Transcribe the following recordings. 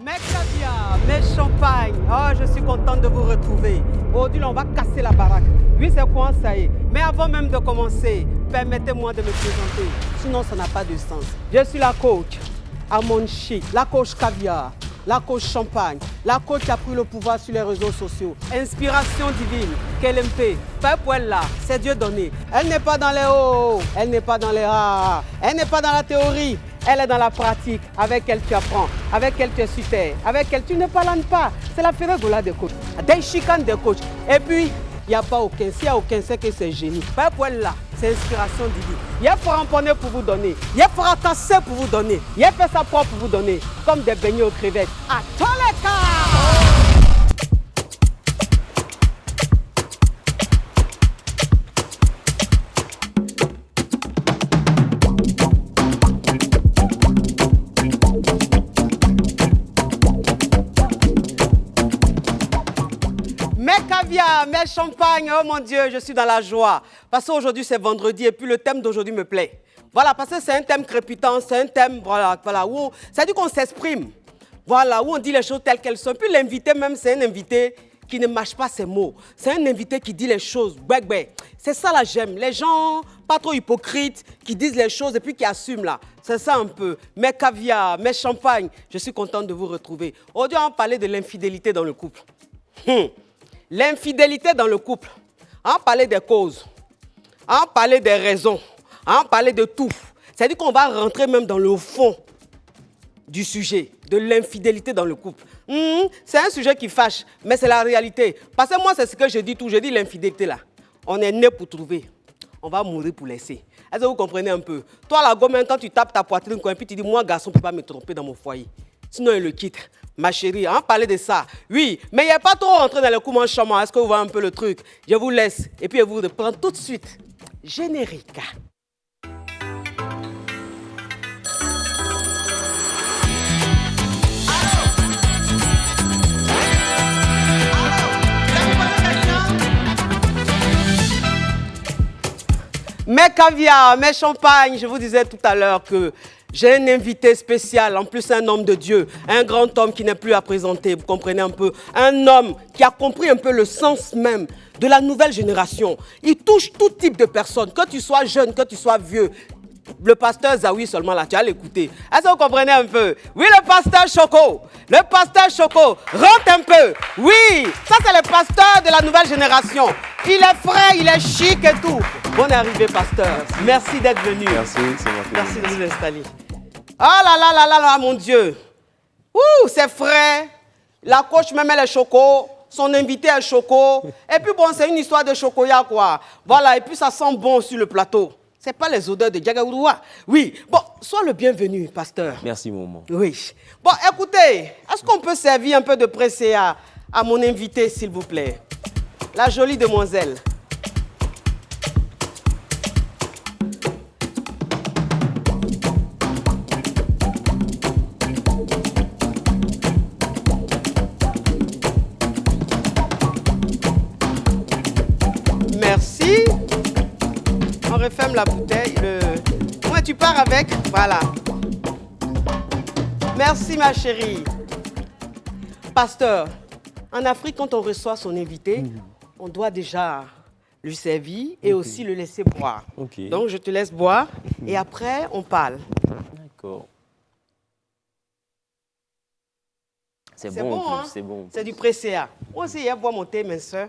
Mes caviar, mes champagnes, oh, je suis contente de vous retrouver. Aujourd'hui, on va casser la baraque. Oui, c'est quoi, ça y est. Mais avant même de commencer, permettez-moi de me présenter. Sinon, ça n'a pas de sens. Je suis la coach Harmon Chic, la coach caviar, la coach champagne, la coach qui a pris le pouvoir sur les réseaux sociaux. Inspiration divine, KLMP, pas pour elle là, c'est Dieu donné. Elle n'est pas dans les hauts, elle n'est pas dans les rares, elle n'est pas dans la théorie. Elle est dans la pratique, avec elle tu apprends, avec elle tu es sur terre, avec elle tu ne parles pas. C'est la férégola des coachs, des chicanes des coachs. Et puis, il n'y a pas aucun, s'il n'y a aucun, c'est que c'est génie. Pas pour elle là, c'est inspiration divine. Il y a ramponner pour vous donner, il y a fracasser pour vous donner, il y a fait sa propre pour vous donner, comme des beignets aux crevettes. À tous les cas! Mes champagnes, oh mon Dieu, je suis dans la joie. Parce qu'aujourd'hui, c'est vendredi et puis le thème d'aujourd'hui me plaît. Voilà, parce que c'est un thème crépitant, c'est un thème, voilà, où ça dit qu'on s'exprime. Voilà, où on dit les choses telles qu'elles sont. Puis l'invité même, c'est un invité qui ne mâche pas ses mots. C'est un invité qui dit les choses. C'est ça là, j'aime. Les gens, pas trop hypocrites, qui disent les choses et puis qui assument là. C'est ça un peu. Mes caviar, mes champagnes, je suis contente de vous retrouver. Aujourd'hui, on va parler de l'infidélité dans le couple. L'infidélité dans le couple, on parlait des causes, on parlait des raisons, on parlait de tout. C'est-à-dire qu'on va rentrer même dans le fond du sujet, de l'infidélité dans le couple. C'est un sujet qui fâche, mais c'est la réalité. Parce que moi, c'est ce que je dis tout, je dis l'infidélité là. On est né pour trouver, on va mourir pour laisser. Est-ce que vous comprenez un peu? Toi, la gomme, quand tu tapes ta poitrine, et puis tu dis, moi, garçon, je ne peux pas me tromper dans mon foyer. Sinon, il le quitte. Ma chérie, on parlait de ça. Oui, mais il n'y a pas trop rentré dans le coup en chambre. Est-ce que vous voyez un peu le truc? Je vous laisse. Et puis, je vous reprends tout de suite. Générique. Mes caviar, mes champagnes, je vous disais tout à l'heure que j'ai un invité spécial, en plus un homme de Dieu, un grand homme qui n'est plus à présenter, vous comprenez un peu, un homme qui a compris un peu le sens même de la nouvelle génération. Il touche tout type de personnes, que tu sois jeune, que tu sois vieux. Le pasteur Zawi seulement là, tu vas l'écouter. Est-ce que vous comprenez un peu? Oui, le pasteur Choco. Le pasteur Choco, rentre un peu. Oui, ça c'est le pasteur de la nouvelle génération. Il est frais, il est chic et tout. Bonne arrivée, pasteur. Merci d'être venu. Merci, c'est moi. Merci de vous installer. Oh là là là là là, mon Dieu. Ouh, c'est frais. La coach même elle est Choco. Son invité est Choco. Et puis bon, c'est une histoire de chocolat quoi. Voilà, et puis ça sent bon sur le plateau. C'est pas les odeurs de Djagaouroua. Oui. Bon, sois le bienvenu, pasteur. Merci, maman. Oui. Bon, écoutez, est-ce qu'on peut servir un peu de pressé à mon invité, s'il vous plaît? La jolie demoiselle. Merci. On referme la bouteille. Ouais, tu pars avec. Voilà. Merci, ma chérie. Pasteur, en Afrique, quand on reçoit son invité, on doit déjà lui servir et aussi le laisser boire. Donc, je te laisse boire et après, on parle. D'accord. C'est bon, bon, hein? c'est bon. C'est du pré-CA. Moi aussi, il y a boire mon thé, ma soeur.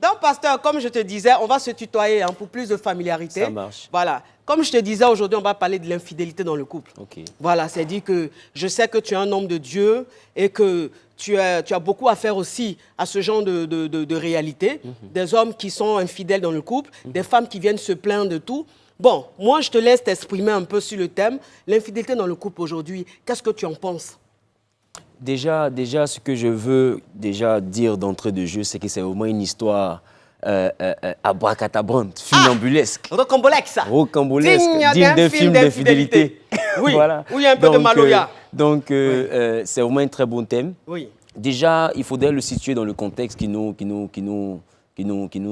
Donc, pasteur, comme je te disais, on va se tutoyer hein, pour plus de familiarité. Ça marche. Voilà. Comme je te disais, aujourd'hui, on va parler de l'infidélité dans le couple. Ok. Voilà, c'est-à-dire que je sais que tu es un homme de Dieu et que tu as beaucoup à faire aussi à ce genre de réalité. Des hommes qui sont infidèles dans le couple, des femmes qui viennent se plaindre de tout. Bon, moi, je te laisse t'exprimer un peu sur le thème. L'infidélité dans le couple aujourd'hui, qu'est-ce que tu en penses? Déjà, ce que je veux déjà dire d'entrée de jeu, c'est que c'est au moins une histoire abracadabrante, funambulesque. Rocambolesque. Rocambolesque, digne d'un film d'infidélité. Oui, voilà. Où il y a un peu de maloya. C'est vraiment un très bon thème. Oui. Déjà, il faudrait le situer dans le contexte qui nous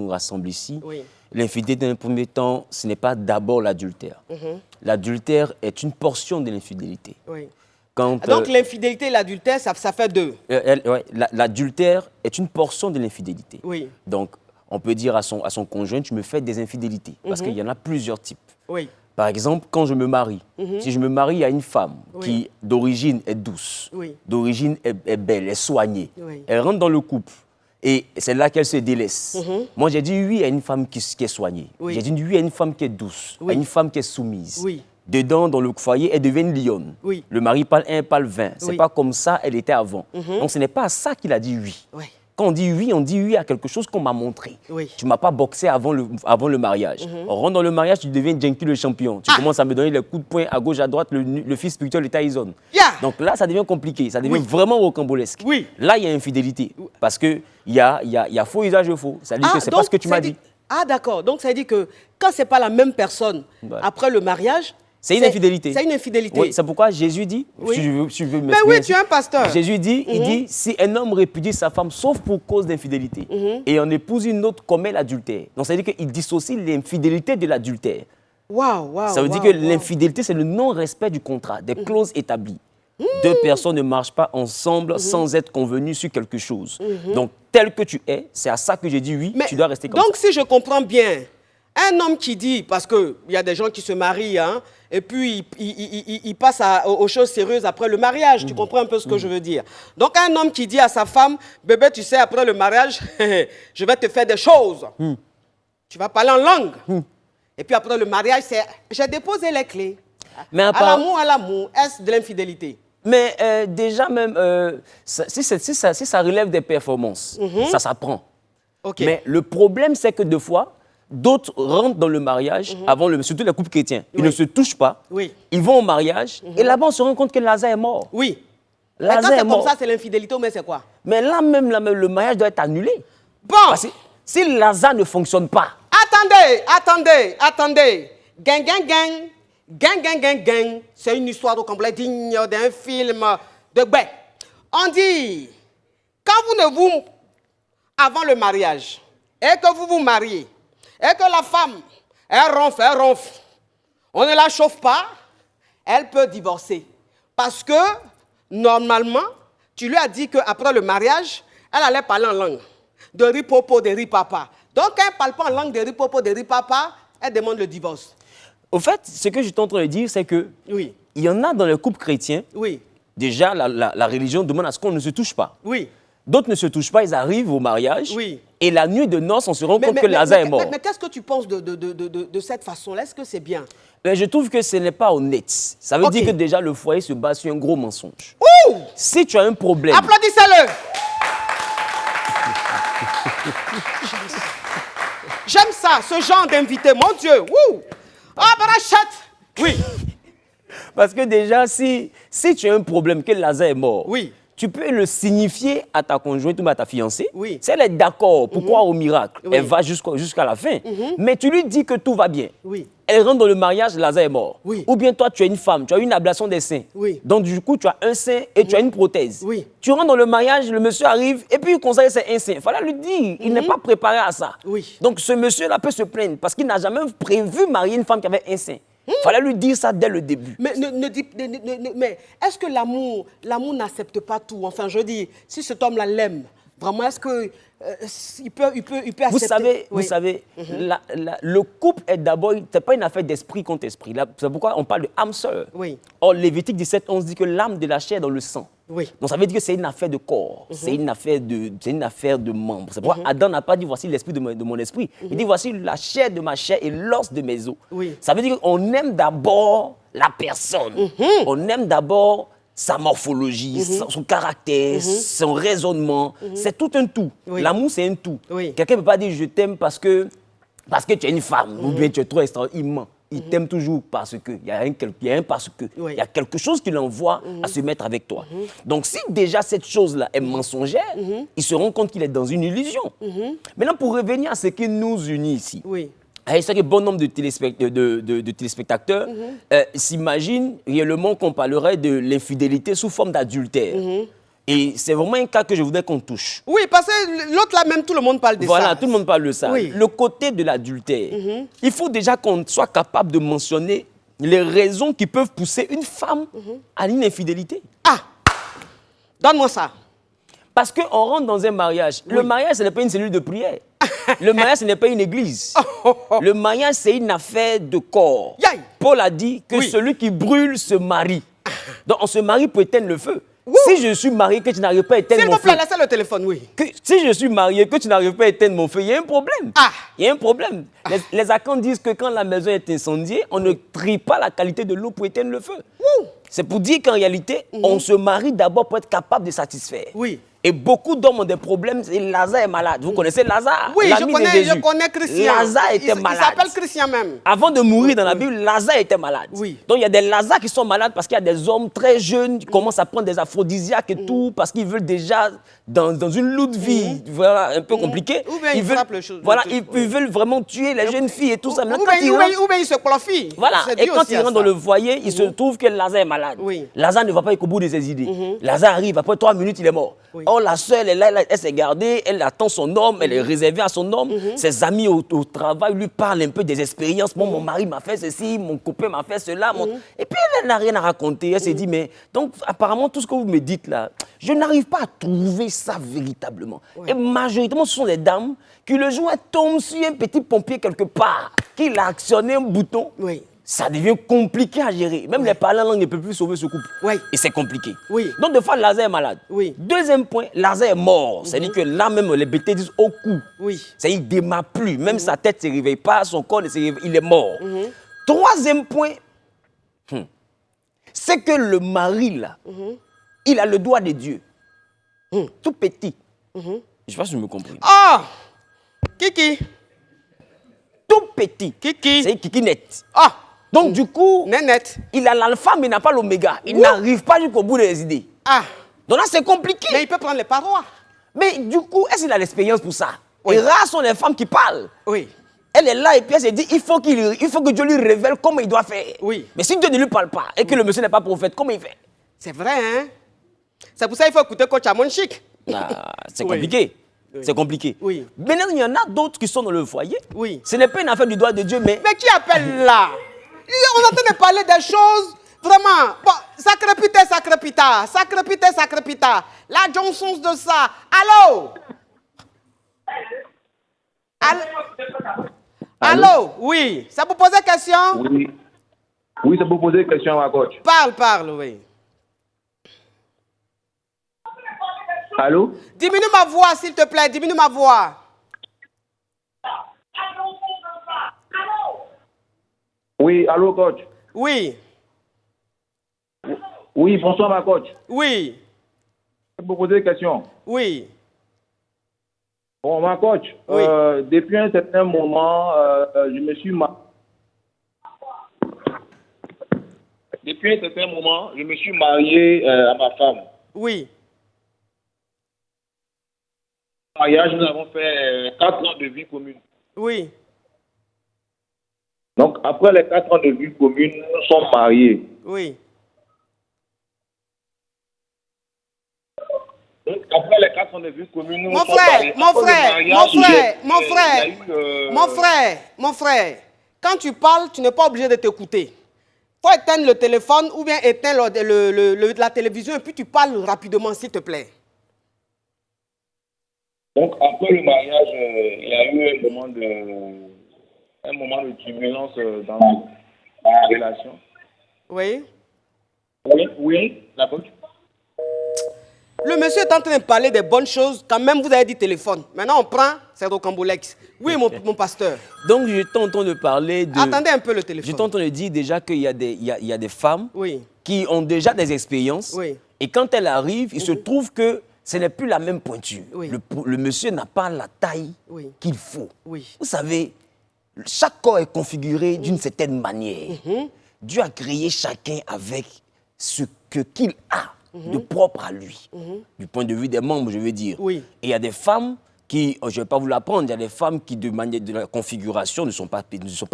rassemble ici. Oui. L'infidélité, dans un premier temps, ce n'est pas d'abord l'adultère. L'adultère est une portion de l'infidélité. Oui. Quand, Donc l'infidélité et l'adultère, ça fait deux. ouais, l'adultère est une portion de l'infidélité. Oui. Donc, on peut dire à son conjoint, tu me fais des infidélités, parce qu'il y en a plusieurs types. Oui. Par exemple, quand je me marie, si je me marie à une femme Oui. qui, d'origine, est douce, Oui. d'origine, est belle, est soignée, Oui. elle rentre dans le couple et c'est là qu'elle se délaisse. Moi, j'ai dit oui à une femme qui est soignée. Oui. J'ai dit oui à une femme qui est douce, Oui. à une femme qui est soumise. Oui. Dedans, dans le foyer, elle devient une lionne. Oui. Le mari parle 1, parle 20. C'est Oui. pas comme ça elle était avant. Donc, ce n'est pas à ça qu'il a dit oui. Oui. Quand on dit oui à quelque chose qu'on m'a montré. Oui. Tu ne m'as pas boxé avant le mariage. On rentre dans le mariage, tu deviens Genki le champion. Tu commences à me donner les coups de poing à gauche, à droite, le fils spirituel de Tyson. Yeah. Donc là, ça devient compliqué, ça devient Oui. vraiment rocambolesque. Oui. Là, il y a infidélité. Parce qu'il y a faux usage de faux. C'est-à-dire que ce n'est pas donc, ce que tu m'as dit. Ah, d'accord. Donc, ça veut dire que quand ce n'est pas la même personne Voilà. après le mariage, C'est une infidélité. C'est une infidélité. Oui, c'est pourquoi Jésus dit, Oui. si je veux Mais m'exprimer oui, ainsi, tu es un pasteur. Jésus dit, il dit, si un homme répudie sa femme sauf pour cause d'infidélité et en épouse une autre commet l'adultère. Donc ça veut dire qu'il dissocie l'infidélité de l'adultère. Waouh, waouh. Ça veut dire que l'infidélité, c'est le non-respect du contrat, des clauses établies. Deux personnes ne marchent pas ensemble sans être convenues sur quelque chose. Donc, tel que tu es, c'est à ça que j'ai dit oui, Mais tu dois rester comme donc, ça. si je comprends bien, un homme qui dit, parce qu'il y a des gens qui se marient, hein, et puis il passe aux choses sérieuses après le mariage. Tu comprends un peu ce que je veux dire? Donc, un homme qui dit à sa femme, bébé, tu sais, après le mariage, je vais te faire des choses. Tu vas parler en langue. Et puis après le mariage, c'est j'ai déposé les clés. Mais À l'amour, est-ce de l'infidélité? Mais déjà même, si ça relève des performances, ça s'apprend. Ok. Mais le problème, c'est que deux fois, d'autres rentrent dans le mariage, surtout les couples chrétiens. Ils Oui. ne se touchent pas, Oui. ils vont au mariage, et là-bas, on se rend compte que Lazare est mort. Oui. Mais Lazare quand c'est est comme mort. ça, c'est l'infidélité, mais c'est quoi? Mais là même, le mariage doit être annulé. Bon. Parce que si Lazare ne fonctionne pas, Attendez. Gang, gang, gang. Gang, gang, gang, gang. C'est une histoire au complet digne d'un film de Bé. On dit, avant le mariage, et que vous vous mariez, et que la femme, elle ronfle, on ne la chauffe pas, elle peut divorcer. Parce que, normalement, tu lui as dit qu'après le mariage, elle allait parler en langue. De ripopo, de ripapa. Donc, quand elle ne parle pas en langue de ripopo, de ripapa, elle demande le divorce. au fait, ce que je suis en train de dire, c'est que Oui, il y en a dans les couples chrétiens, oui, déjà, la religion demande à ce qu'on ne se touche pas. oui. D'autres ne se touchent pas, ils arrivent au mariage. Oui. Et la nuit de noces, on se rend compte que Lazare est mort. Mais qu'est-ce que tu penses de cette façon-là? Est-ce que c'est bien? Mais je trouve que ce n'est pas honnête. Ça veut Ok. dire que déjà le foyer se base sur un gros mensonge. Ouh! Si tu as un problème, Applaudissez-le! J'aime ça, ce genre d'invité, mon Dieu! Ouh! Ah, barachette! Oui, parce que déjà, si tu as un problème, que Lazare est mort, Oui. tu peux le signifier à ta conjointe ou à ta fiancée. Oui. Si elle est d'accord pour croire au miracle, Oui. elle va jusqu'à la fin. Mais tu lui dis que tout va bien. Oui. Elle rentre dans le mariage, Lazare est mort. Oui. Ou bien toi, tu es une femme, tu as une ablation des seins. Oui. Donc du coup, tu as un sein et tu as une prothèse. Oui. Tu rentres dans le mariage, le monsieur arrive et puis il conseille c'est un sein. Il fallait lui dire, il n'est pas préparé à ça. Oui. Donc ce monsieur-là peut se plaindre parce qu'il n'a jamais prévu marier une femme qui avait un sein. Il fallait lui dire ça dès le début. Mais, mais est-ce que l'amour n'accepte pas tout? Enfin, je dis, si cet homme-là l'aime, vraiment, est-ce que il peut accepter? Vous savez, le couple est d'abord, c'est pas une affaire d'esprit contre esprit. C'est pourquoi on parle de âme sœur. Oui. Or, Lévitique 17, 11 dit que l'âme de la chair est dans le sang. Oui. Donc ça veut dire que c'est une affaire de corps, c'est une affaire de membres. C'est pourquoi Adam n'a pas dit voici l'esprit de mon esprit. Il dit voici la chair de ma chair et l'os de mes os. Oui. Ça veut dire qu'on aime d'abord la personne. On aime d'abord sa morphologie, son caractère, son raisonnement. C'est tout un tout. Oui. L'amour, c'est un tout. Oui. Quelqu'un ne peut pas dire je t'aime parce que tu es une femme ou bien tu es trop extraordinaire. Il ment. Il t'aime toujours parce que. Il y a un parce que. Oui. Il y a quelque chose qui l'envoie à se mettre avec toi. Donc, si déjà cette chose-là est mensongère, il se rend compte qu'il est dans une illusion. Maintenant, pour revenir à ce qui nous unit ici, Oui. c'est que bon nombre de téléspectateurs s'imaginent réellement qu'on parlerait de l'infidélité sous forme d'adultère. Et c'est vraiment un cas que je voudrais qu'on touche. Oui, parce que l'autre là, même tout le monde parle de ça. Voilà, tout le monde parle de ça. Oui. Le côté de l'adultère, il faut déjà qu'on soit capable de mentionner les raisons qui peuvent pousser une femme à l'infidélité. Ah, donne-moi ça. Parce qu'on rentre dans un mariage. Le mariage, ce n'est pas une cellule de prière. Le mariage, ce n'est pas une église. Le mariage, c'est une affaire de corps. Yaï. Paul a dit que celui qui brûle se marie. Donc, on se marie pour éteindre le feu. Si je suis marié, que tu n'arrives pas à éteindre mon feu. S'il vous plaît, laissez le téléphone, oui. Si je suis marié, que tu n'arrives pas à éteindre mon feu, il y a un problème. Ah. Il y a un problème. Les Akans disent que quand la maison est incendiée, on ne trie pas la qualité de l'eau pour éteindre le feu. C'est pour dire qu'en réalité, on se marie d'abord pour être capable de satisfaire. Oui. Et beaucoup d'hommes ont des problèmes. Et Lazare est malade. Vous connaissez Lazare? Oui, l'ami de Jésus. je connais Christian. Lazare était malade. Il s'appelle Christian même. Avant de mourir dans la Bible, Lazare était malade. Oui. Donc il y a des Lazare qui sont malades parce qu'il y a des hommes très jeunes qui commencent à prendre des aphrodisiaques et tout, parce qu'ils veulent déjà, dans une lourde vie, voilà, un peu compliquée, Ou bien ils veulent, voilà, ils veulent vraiment tuer les jeunes filles et tout ça. Ou bien il se qualifie. Voilà, et quand il rentre dans le foyer, il se trouve que Lazare est malade. Oui. Lazare ne va pas au bout de ses idées. Lazare arrive, après 3 minutes, il est mort. Or, la sœur, elle est là, elle s'est gardée, elle attend son homme, elle est réservée à son homme. Ses amis au travail lui parlent un peu des expériences. Bon, mon mari m'a fait ceci, mon copain m'a fait cela. Et puis, elle n'a rien à raconter. Elle s'est dit, mais donc, apparemment, tout ce que vous me dites là, je n'arrive pas à trouver ça véritablement. Et majoritairement, ce sont des dames qui, le jour, elles tombent sur un petit pompier quelque part, qui a actionné un bouton. Oui. Ça devient compliqué à gérer. Même les parlants langue ne peuvent plus sauver ce couple. Oui. Et c'est compliqué. Oui. Donc, des fois, Lazare est malade. Oui. Deuxième point, Lazare est mort. C'est-à-dire que là, même, les bêtés disent au cou. Oui. C'est-à-dire qu'il ne démarre plus. Même sa tête ne se réveille pas, son corps ne se réveille. Il est mort. Troisième point, c'est que le mari, là, il a le doigt de Dieu. Tout petit. Je ne sais pas si je me comprends. Ah! Kiki. Tout petit. Kiki. C'est Kiki net. Ah! Donc, du coup, Nénette. il a l'alpha, mais il n'a pas l'oméga. Il n'arrive pas jusqu'au bout des idées. Ah! Donc là, c'est compliqué. Mais il peut prendre les parois. Mais du coup, est-ce qu'il a l'expérience pour ça? Et rares sont les femmes qui parlent. Oui. Elle est là et puis elle s'est dit, il faut que Dieu lui révèle comment il doit faire. Oui. Mais si Dieu ne lui parle pas et que le monsieur n'est pas prophète, comment il fait? C'est vrai, hein? C'est pour ça qu'il faut écouter coach Amon Chic. C'est compliqué. C'est compliqué. Oui. Maintenant, il y en a d'autres qui sont dans le foyer. Oui. Ce n'est pas une affaire du doigt de Dieu, mais... Mais qui appelle là? On est en train de parler des choses, vraiment. Bon, ça crépita. La Johnson de ça. Allô? Allô? Oui. Ça vous pose question? Oui. Oui, ça vous poser question à coach. Parle, oui. Allô? Diminue ma voix, s'il te plaît. Diminue ma voix. Oui, allô, coach. Oui. Oui, bonsoir, ma coach. Oui. Je vous poser une question. Oui. Bon, ma coach, Oui. depuis un certain moment, je me suis marié. Depuis un certain moment, je me suis marié à ma femme. Oui. Mariage, nous avons fait 4 ans de vie commune. Oui. Donc, après les 4 ans de vie commune, nous sommes mariés. Oui. Donc, après les 4 ans de vie commune, nous Mon sommes mariés. Mon frère, quand tu parles, tu n'es pas obligé de t'écouter. Il faut éteindre le téléphone ou bien éteindre la télévision et puis tu parles rapidement, s'il te plaît. Donc, après le mariage, il y a eu un moment de turbulence dans la relation. Oui. Oui, la coach. Le monsieur est en train de parler des bonnes choses. Quand même, vous avez dit téléphone. Maintenant, on prend, c'est Rocambolex. Oui, mon pasteur. Donc, je t'entends de parler de... Attendez un peu le téléphone. Je t'entends de dire déjà qu'il y a des femmes qui ont déjà des expériences. Oui. Et quand elles arrivent, il se trouve que ce n'est plus la même pointure. Oui. Le monsieur n'a pas la taille qu'il faut. Oui. Vous savez, chaque corps est configuré d'une certaine manière. Dieu a créé chacun avec ce qu'il a de propre à lui. Du point de vue des membres, je veux dire. Oui. Et il y a des femmes qui, je ne vais pas vous l'apprendre, il y a des femmes qui, de manière de la configuration, ne sont pas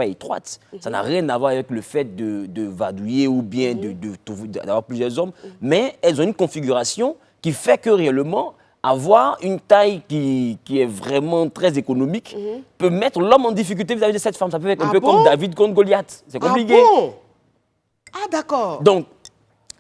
étroites. Ça n'a rien à voir avec le fait de vadouiller ou bien d'avoir plusieurs hommes. Mais elles ont une configuration qui fait que réellement, avoir une taille qui est vraiment très économique peut mettre l'homme en difficulté vis-à-vis de cette femme. Ça peut être un peu comme David contre Goliath. C'est compliqué. Ah bon? Ah d'accord. Donc,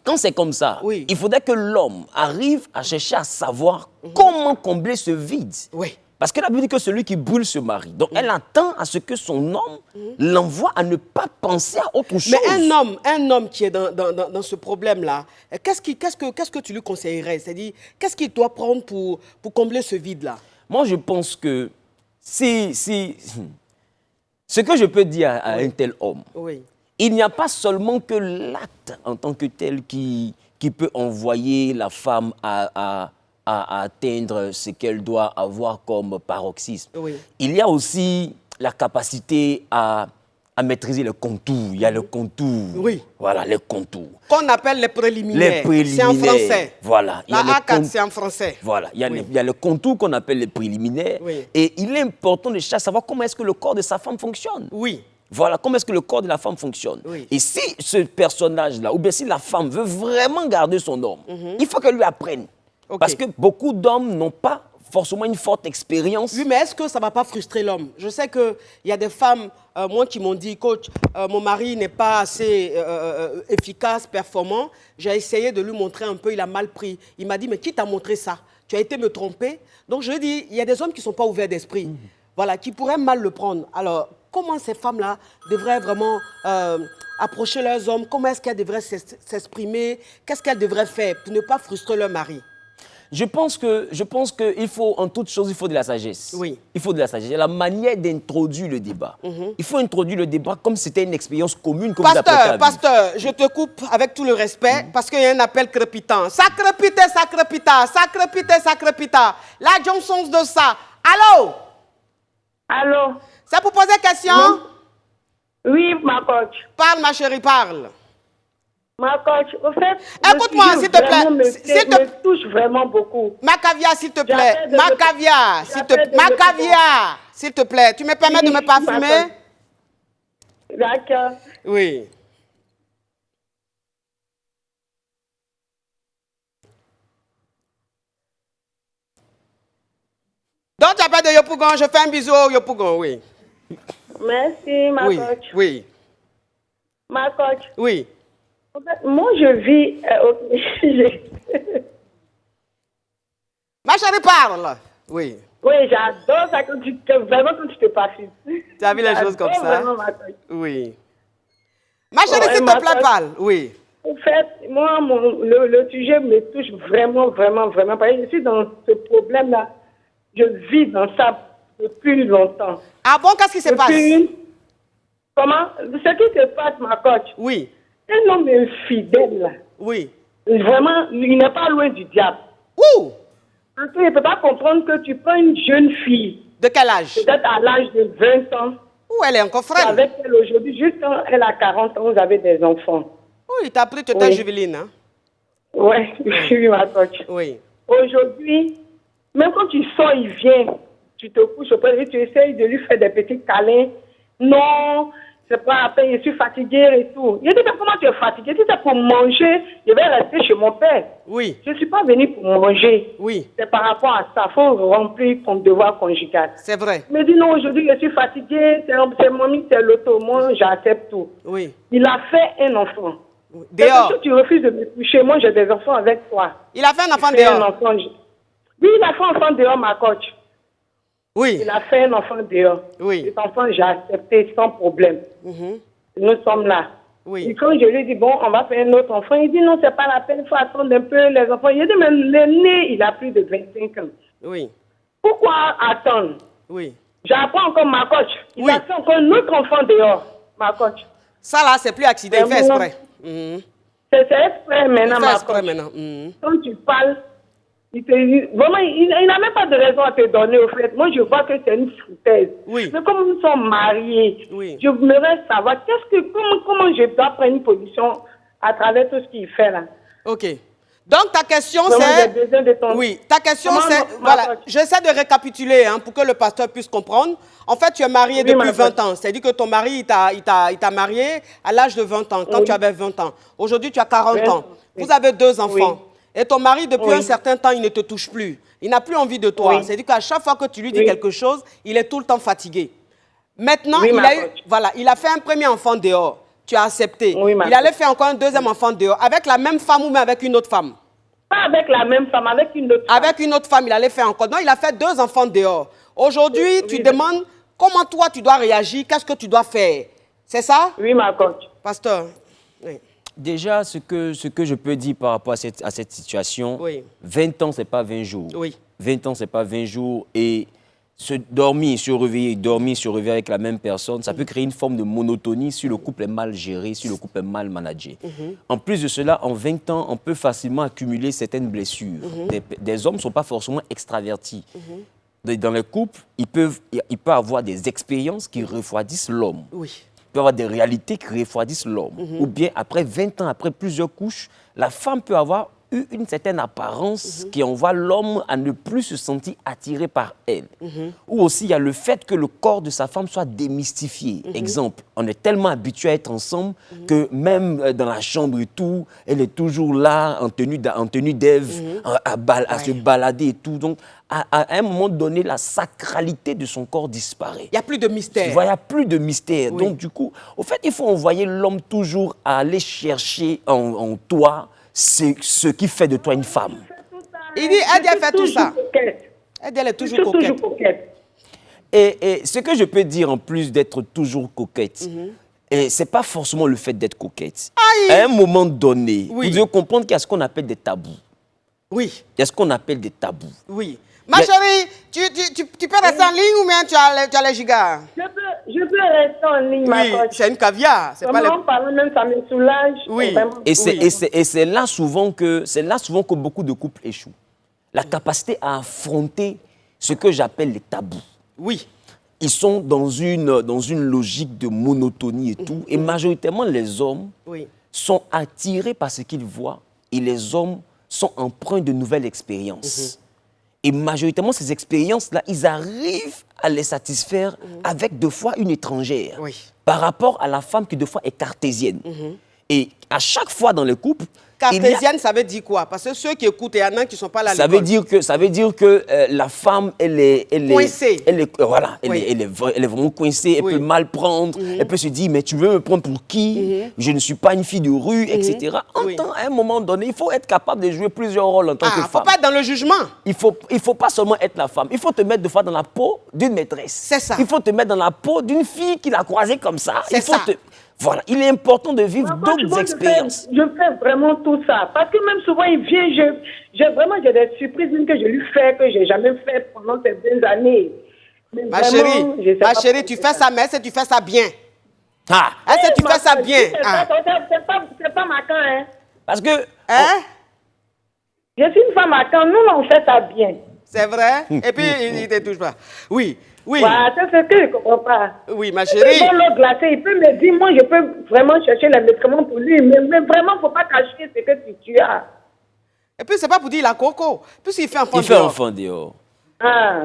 quand c'est comme ça, Oui. il faudrait que l'homme arrive à chercher à savoir comment combler ce vide. Oui. Parce que la Bible dit que celui qui brûle se marie. Donc, elle attend à ce que son homme l'envoie à ne pas penser à autre chose. Mais un homme qui est dans ce problème-là, qu'est-ce que tu lui conseillerais? C'est-à-dire, qu'est-ce qu'il doit prendre pour combler ce vide-là? Moi, je pense que ce que je peux dire à un tel homme, Oui. il n'y a pas seulement que l'acte en tant que tel qui peut envoyer la femme à atteindre ce qu'elle doit avoir comme paroxysme. Oui. Il y a aussi la capacité à maîtriser le contour. Il y a le contour. Oui. Voilà, les contours. Qu'on appelle les préliminaires. Les préliminaires. C'est en français. Voilà. Il y La a le A4, c'est en français. Voilà. Il y a, Oui. il y a le contour qu'on appelle les préliminaires. Oui. Et il est important de chercher à savoir comment est-ce que le corps de sa femme fonctionne. Oui. Voilà, comment est-ce que le corps de la femme fonctionne. Oui. Et si ce personnage-là, ou bien si la femme veut vraiment garder son homme, il faut qu'elle lui apprenne. Ok. Parce que beaucoup d'hommes n'ont pas forcément une forte expérience. Oui, mais est-ce que ça ne va pas frustrer l'homme? Je sais qu'il y a des femmes, moi, qui m'ont dit, coach, mon mari n'est pas assez efficace, performant. J'ai essayé de lui montrer un peu, il a mal pris. Il m'a dit, mais qui t'a montré ça? Tu as été me tromper? Donc, je lui ai dit, il y a des hommes qui ne sont pas ouverts d'esprit, voilà, qui pourraient mal le prendre. Alors, comment ces femmes-là devraient vraiment approcher leurs hommes? Comment est-ce qu'elles devraient s'exprimer? Qu'est-ce qu'elles devraient faire pour ne pas frustrer leur mari? Je pense qu'il faut, en toute chose, il faut de la sagesse. Oui. Il faut de la sagesse. La manière d'introduire le débat. Il faut introduire le débat comme si c'était une expérience commune que vous apprêtez à vivre. Pasteur, je te coupe avec tout le respect parce qu'il y a un appel crépitant. Ça crépite, ça crépita, ça crépite, ça crépita. La Johnson de ça. Allô? Allô? C'est pour poser question? Non. Oui, ma coach. Parle, ma chérie, parle. Ma coach, au fait, Écoute-moi, s'il te plaît. me touche vraiment beaucoup. Ma caviar, s'il te plaît. J'appelle de Ma le- caviar, s'il te j'appelle de Ma le- caviar, s'il te plaît. Tu me permets de me Oui, parfumer? D'accord. Oui. Donc, tu appelles de Yopougon, je fais un bisou au Yopougon, oui. Merci, ma Oui, coach. oui, Ma coach. oui. En fait, moi, je vis... Ma chérie parle. Oui. oui, j'adore ça quand vraiment quand tu te parfumes. Tu as vu les choses comme ça? Vraiment, ma coach. Oui. Ma chérie, Ouais, s'il ma te plaît, coach. parle. Oui. En fait, moi, le sujet me touche vraiment, vraiment, vraiment. Parce que je suis dans ce problème-là. Je vis dans ça depuis longtemps. Ah bon, qu'est-ce qui se passe? Comment? Ce qui se passe, ma coach, Oui, un homme infidèle, là, oui. vraiment, il n'est pas loin du diable. Ouh! Parce qu'il ne peut pas comprendre que tu prends une jeune fille, De quel âge? peut-être à l'âge de 20 ans, Ouh, elle est encore frêle. avec elle aujourd'hui, juste quand elle a 40 ans, vous avez des enfants. Oui, t'as pris, tu étais Oui. juvéline, hein? Ouais, oui, ma coach. Oui. Aujourd'hui, même quand tu sors, il vient, tu te couches auprès de lui, tu essayes de lui faire des petits câlins. Non, c'est pas la peine, je suis fatiguée et tout. Il dit, mais comment tu es fatiguée? Si c'est pour manger, je vais rester chez mon père. Oui, Je ne suis pas venue pour manger. oui, C'est par rapport à ça, il faut remplir ton devoir conjugal. c'est vrai. Il me dit, non, aujourd'hui, je suis fatiguée, c'est mamie, c'est l'auto, moi, j'accepte tout. Oui. Il a fait un enfant. Oui. Parce Dehors. que tu refuses de me coucher, moi, j'ai des enfants avec toi. Il a fait un enfant Fais un dehors. enfant. Oui, il a fait un enfant dehors, ma coach. Oui, Il a fait un enfant dehors. Oui. Cet enfant, j'ai accepté sans problème. Mhm. Nous sommes là. Oui. Et quand je lui dis, bon, on va faire un autre enfant, il dit, non, c'est pas la peine, il faut attendre un peu les enfants. Il dit, mais l'aîné, il a plus de 25 ans. Oui, Pourquoi attendre? oui. J'apprends encore ma coach. Il Oui. a fait encore un autre enfant dehors, ma coach. Ça là, c'est plus accident, il fait Vraiment. exprès. Mhm. C'est exprès Il maintenant, fait ma exprès coach. maintenant. Mhm. Quand tu parles, vraiment, il n'a même pas de raison à te donner, au fait. Moi, je vois que c'est une foutaise. Oui. Mais comme nous sommes mariés, Oui. je voudrais savoir comment je dois prendre une position à travers tout ce qu'il fait là. Ok. Donc ta question Vraiment, c'est... j'ai besoin de ton... Oui, ta question Comment c'est... ma Voilà, coach? j'essaie de récapituler hein, pour que le pasteur puisse comprendre. En fait, tu es marié Oui, depuis ma 20 coach. ans. C'est-à-dire que ton mari, il t'a marié à l'âge de 20 ans, quand Oui. tu avais 20 ans. Aujourd'hui, tu as 40 20 ans. ans, oui. Vous avez 2 enfants. Oui. Et ton mari, depuis un certain temps, il ne te touche plus. Il n'a plus envie de toi. C'est-à-dire qu'à chaque fois que tu lui dis quelque chose, il est tout le temps fatigué. Maintenant, il a fait un premier enfant dehors. Tu as accepté. Il allait faire encore un deuxième enfant dehors. Avec la même femme ou même avec une autre femme? Pas avec la même femme, avec une autre femme. Avec une autre femme, il allait faire encore. Non, il a fait 2 enfants dehors. Aujourd'hui, tu demandes comment toi tu dois réagir, qu'est-ce que tu dois faire. C'est ça? Oui, ma coach. Pasteur. Oui. Déjà, ce que je peux dire par rapport à cette situation, 20 ans, ce n'est pas 20 jours. 20 ans, ce n'est pas 20 jours. Et dormir, se réveiller avec la même personne, ça peut créer une forme de monotonie si le couple est mal géré, si le couple est mal managé. En plus de cela, en 20 ans, on peut facilement accumuler certaines blessures. Des hommes ne sont pas forcément extravertis. Dans les couples, il peut avoir des expériences qui refroidissent l'homme. Il peut avoir des réalités qui refroidissent l'homme. Ou bien, après 20 ans, après plusieurs couches, la femme peut avoir eu une certaine apparence qui envoie l'homme à ne plus se sentir attiré par elle. Ou aussi, il y a le fait que le corps de sa femme soit démystifié. Exemple, on est tellement habitué à être ensemble que même dans la chambre et tout, elle est toujours là, en tenue d'Ève, à se balader et tout. Donc, à un moment donné, la sacralité de son corps disparaît. Il n'y a plus de mystère. Tu vois, il n'y a plus de mystère. Donc, du coup, au fait, il faut envoyer l'homme toujours à aller chercher en toi ce qui fait de toi une femme. Il dit, elle fait tout ça. Elle est toujours coquette. Et ce que je peux dire en plus d'être toujours coquette, ce n'est pas forcément le fait d'être coquette. À un moment donné, vous devez comprendre qu'il y a ce qu'on appelle des tabous. Il y a ce qu'on appelle des tabous. Ma chérie, tu peux rester en ligne ou bien tu as les gigas? Je peux rester en ligne, ma coach. C'est une caviar. En parlant même, ça me soulage. Et c'est là souvent que beaucoup de couples échouent. La capacité à affronter ce que j'appelle les tabous. Ils sont dans une logique de monotonie et tout. Et majoritairement, les hommes sont attirés par ce qu'ils voient. Et les hommes sont empreints de nouvelles expériences. Et majoritairement, ces expériences-là, ils arrivent à les satisfaire avec deux fois une étrangère. Par rapport à la femme qui deux fois est cartésienne. Et à chaque fois dans le couple... Cartésienne, ça veut dire quoi? Parce que ceux qui écoutent, il y en a qui ne sont pas là à l'école. Ça veut dire que la femme, elle est coincée. Elle est vraiment coincée, elle peut mal prendre, elle peut se dire, mais tu veux me prendre pour qui? Je ne suis pas une fille de rue, etc. À un moment donné, il faut être capable de jouer plusieurs rôles en tant que femme. Il ne faut pas être dans le jugement. Il faut pas seulement être la femme, il faut te mettre deux fois dans la peau d'une maîtresse. C'est ça. Il faut te mettre dans la peau d'une fille qui l'a croisée comme ça. Voilà, il est important de vivre d'autres expériences. Je fais vraiment tout ça. Parce que même souvent, il vient, j'ai des surprises que je lui fais, que je n'ai jamais fait pendant ces 2 années. Mais ma chérie, tu fais ça, mais est-ce que tu fais ça bien? Est-ce que tu fais ça bien? C'est pas ma camp, hein. Parce que... Je suis une femme à camp, nous, on fait ça bien. C'est vrai? Et puis, il ne te touche pas. Oui. Voilà, c'est ce que je ne comprends pas. Oui, ma chérie. L'eau glacée, il peut me dire, moi, je peux vraiment chercher les médicaments pour lui, mais vraiment, il ne faut pas cacher ce que tu as. Et puis, ce n'est pas pour dire la coco, puisqu'il fait enfant dehors. Il fait enfant dehors.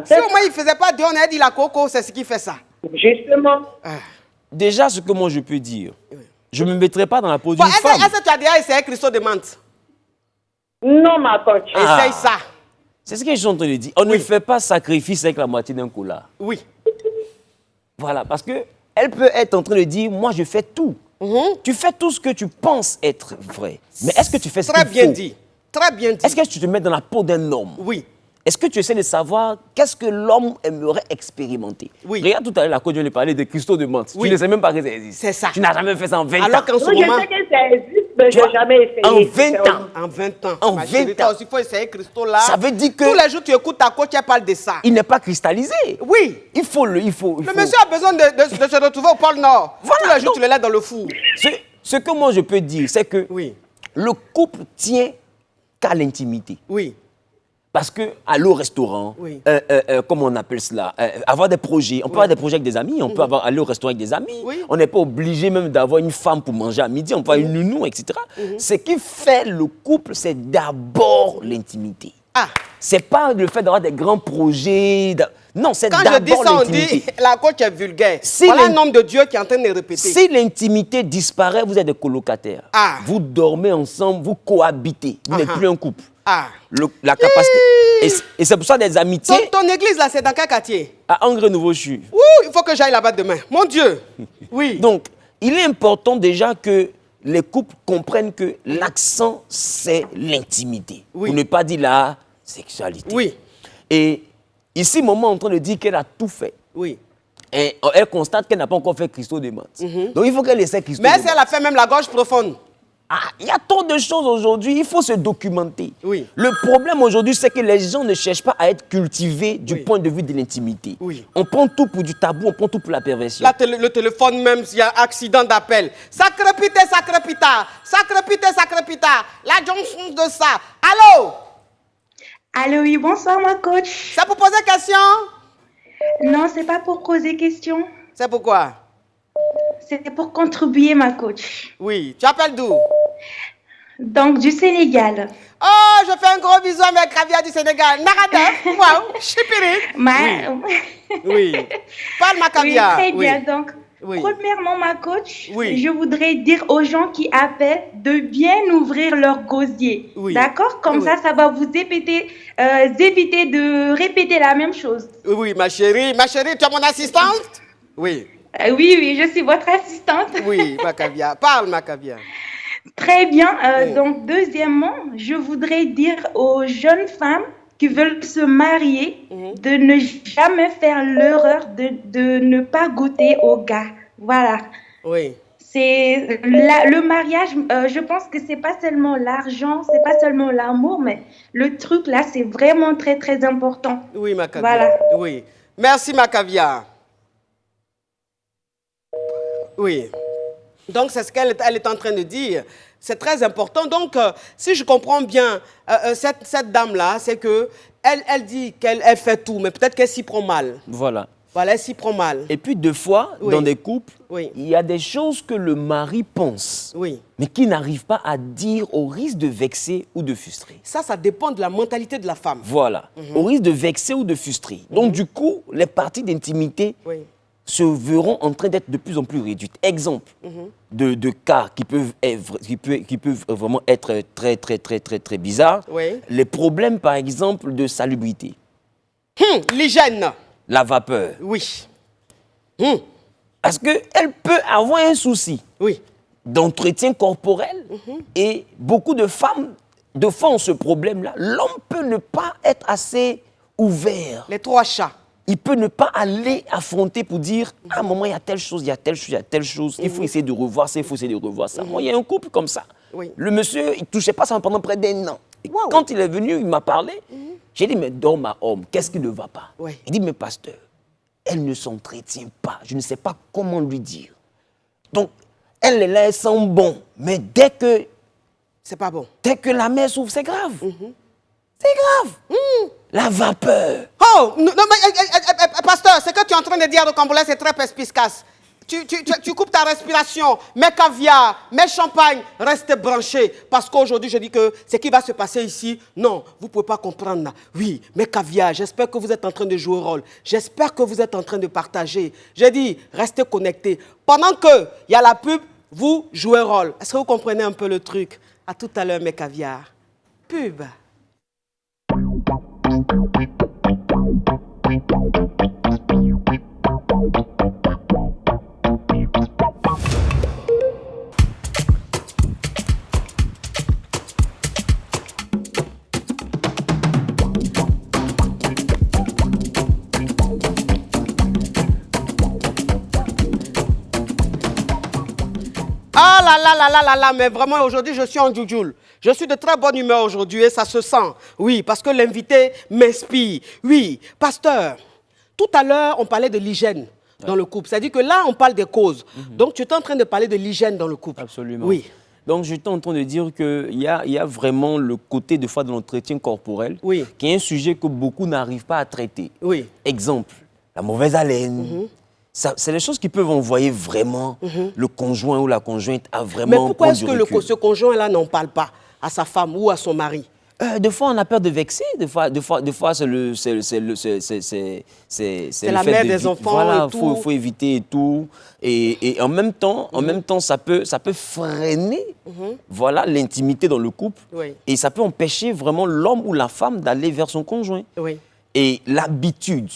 Si au moins il ne faisait pas dehors, on a dit la coco, c'est ce qui fait ça. Justement. Déjà, ce que moi, je peux dire, je ne me mettrai pas dans la peau d'une femme. Est-ce que tu as déjà essayé Christo de menthe? Non, ma coach. Essaye ça. C'est ce que je suis en train de dire. On ne fait pas sacrifice avec la moitié d'un cola. Voilà, parce qu'elle peut être en train de dire, moi je fais tout. Tu fais tout ce que tu penses être vrai. Mais est-ce que tu fais ce qu'il faut? Très bien dit. Très bien dit. Est-ce que tu te mets dans la peau d'un homme? Est-ce que tu essaies de savoir qu'est-ce que l'homme aimerait expérimenter? Regarde tout à l'heure, la coach, je lui parlais de Christo de menthe. Tu ne sais même pas que ça existe. C'est ça. Tu n'as jamais fait ça en 20 ans. Alors qu'en ce moment... Je sais que ça existe, mais je n'ai jamais essayé. En 20 ans. En 20 ans. En 20 ans. Il faut essayer Christo là. Ça veut dire que... Tous les jours, tu écoutes ta coach, elle parle de ça. Il n'est pas cristallisé. Il faut Le monsieur a besoin de se retrouver au pôle Nord. Tous les jours, tu le laisses dans le four. Ce que moi, je peux dire, c'est que le couple tient qu'à l'intimité. Parce qu'aller au restaurant, comment on appelle cela, avoir des projets, on peut avoir des projets avec des amis, on peut aller au restaurant avec des amis, on n'est pas obligé même d'avoir une femme pour manger à midi, on peut avoir une nounou, etc. Ce qui fait le couple, c'est d'abord l'intimité. C'est pas le fait d'avoir des grands projets. Non, c'est d'abord l'intimité. Quand je dis ça, on dit la coach est vulgaire. Voilà un homme de Dieu qui est en train de répéter. Si l'intimité disparaît, vous êtes des colocataires. Vous dormez ensemble, vous cohabitez. Vous n'êtes plus un couple. Ah. La capacité. Et c'est pour ça des amitiés. Ton église, là, c'est dans quel quartier? À Angre Nouveau-Chu. Ouh, il faut que j'aille là-bas demain. Mon Dieu. Oui. Donc, il est important déjà que les couples comprennent que l'accent, c'est l'intimité. Oui. Pour ne pas dire la sexualité. Oui. Et ici, maman est en train de dire qu'elle a tout fait. Oui. Et elle constate qu'elle n'a pas encore fait Christo de Maths. Donc, il faut qu'elle essaie Christo Mais de si elle a fait même la gorge profonde. Ah, il y a tant de choses aujourd'hui, il faut se documenter. Oui. Le problème aujourd'hui, c'est que les gens ne cherchent pas à être cultivés du Oui. point de vue de l'intimité. Oui. On prend tout pour du tabou, on prend tout pour la perversion. Là, le téléphone même, s'il y a accident d'appel. Ça crepite, ça crepita. Ça crepite, ça crepita. La jonction de ça. Allô? Allô, oui, bonsoir, ma coach. C'est pour poser question? Non, c'est pas pour poser question. C'est pourquoi? C'était pour contribuer, ma coach. Oui. Tu appelles d'où? Donc, du Sénégal. Oh, je fais un gros bisou à mes caviar du Sénégal. Naradef, waouh, chipiri. Oui. Parle ma caviar. Oui, très bien. Donc, Oui. premièrement, ma coach, Oui. je voudrais dire aux gens qui appellent de bien ouvrir leur gosier. Oui. D'accord? Comme Oui. ça va vous éviter de répéter la même chose. Oui, ma chérie. Ma chérie, tu es mon assistante? Oui. Oui, oui, je suis votre assistante. Oui, ma caviar. Parle ma caviar. Très bien. Oui. Donc, deuxièmement, je voudrais dire aux jeunes femmes qui veulent se marier de ne jamais faire l'erreur de ne pas goûter au gars. Voilà. Oui. C'est le mariage, je pense que c'est pas seulement l'argent, c'est pas seulement l'amour, mais le truc là, c'est vraiment très, très important. Oui, ma caviar. Voilà. Oui. Merci, ma caviar. Oui. Donc, c'est ce qu'elle est en train de dire. C'est très important. Donc, si je comprends bien, cette dame-là, c'est que elle dit qu'elle fait tout, mais peut-être qu'elle s'y prend mal. Voilà. Voilà, elle s'y prend mal. Et puis, deux fois, Oui. dans des couples, Oui. il y a des choses que le mari pense, Oui. mais qui n'arrive pas à dire au risque de vexer ou de frustrer. Ça dépend de la mentalité de la femme. Voilà. Au risque de vexer ou de frustrer. Donc, du coup, les parties d'intimité Oui. se verront en train d'être de plus en plus réduites. Exemple de cas qui peuvent vraiment être très, très, très, très, très bizarres. Oui. Les problèmes, par exemple, de salubrité, L'hygiène. la vapeur. Oui. Parce qu'elle peut avoir un souci Oui. d'entretien corporel et beaucoup de femmes, de fois ont ce problème-là. L'homme peut ne pas être assez ouvert. Les trois chats. Il peut ne pas aller affronter pour dire « Ah, maman, il y a telle chose, il y a telle chose, il y a telle chose. Il faut essayer de revoir ça, il faut essayer de revoir ça. » Moi, il y a un couple comme ça. Oui. Le monsieur, il ne touchait pas ça pendant près d'1 an. Et Wow. quand il est venu, il m'a parlé. J'ai dit « Mais d'homme à homme, qu'est-ce qui ne va pas ?» Oui. Il dit « Mais pasteur, elle ne s'entretient pas. Je ne sais pas comment lui dire. Donc, elle est là, elle sent bon. Mais dès que C'est pas bon. la mer s'ouvre, c'est grave. C'est grave. La vapeur. Oh, non, mais, pasteur, ce que tu es en train de dire au Cambodge, c'est très perspicace. Tu coupes ta respiration. Mes caviar, mes champagnes, restez branchés. Parce qu'aujourd'hui, je dis que ce qui va se passer ici, non, vous ne pouvez pas comprendre. Oui, mes caviar, j'espère que vous êtes en train de jouer un rôle. J'espère que vous êtes en train de partager. J'ai dit, restez connectés. Pendant qu'il y a la pub, vous jouez un rôle. Est-ce que vous comprenez un peu le truc? À tout à l'heure, mes caviar. Pub. Ah là là là là là là, mais vraiment aujourd'hui je suis en djoujoule. Je suis de très bonne humeur aujourd'hui et ça se sent. Oui, parce que l'invité m'inspire. Oui, pasteur, tout à l'heure on parlait de l'hygiène dans le couple. C'est-à-dire que là on parle des causes. Donc tu es en train de parler de l'hygiène dans le couple. Absolument. Oui. Donc, j'étais en train de dire qu'il y a vraiment le côté, de fois, de l'entretien corporel, Oui. qui est un sujet que beaucoup n'arrivent pas à traiter. Oui. Exemple, la mauvaise haleine. C'est des choses qui peuvent envoyer vraiment le conjoint ou la conjointe à vraiment Mais pourquoi prendre est-ce du que recul. ce conjoint-là n'en parle pas à sa femme ou à son mari? Des fois, on a peur de vexer. Des fois, c'est le la fait mère de des enfants Voilà, et tout. faut éviter et tout. Et en même temps, ça peut freiner, voilà, l'intimité dans le couple. Oui. Et ça peut empêcher vraiment l'homme ou la femme d'aller vers son conjoint. Oui. Et l'habitude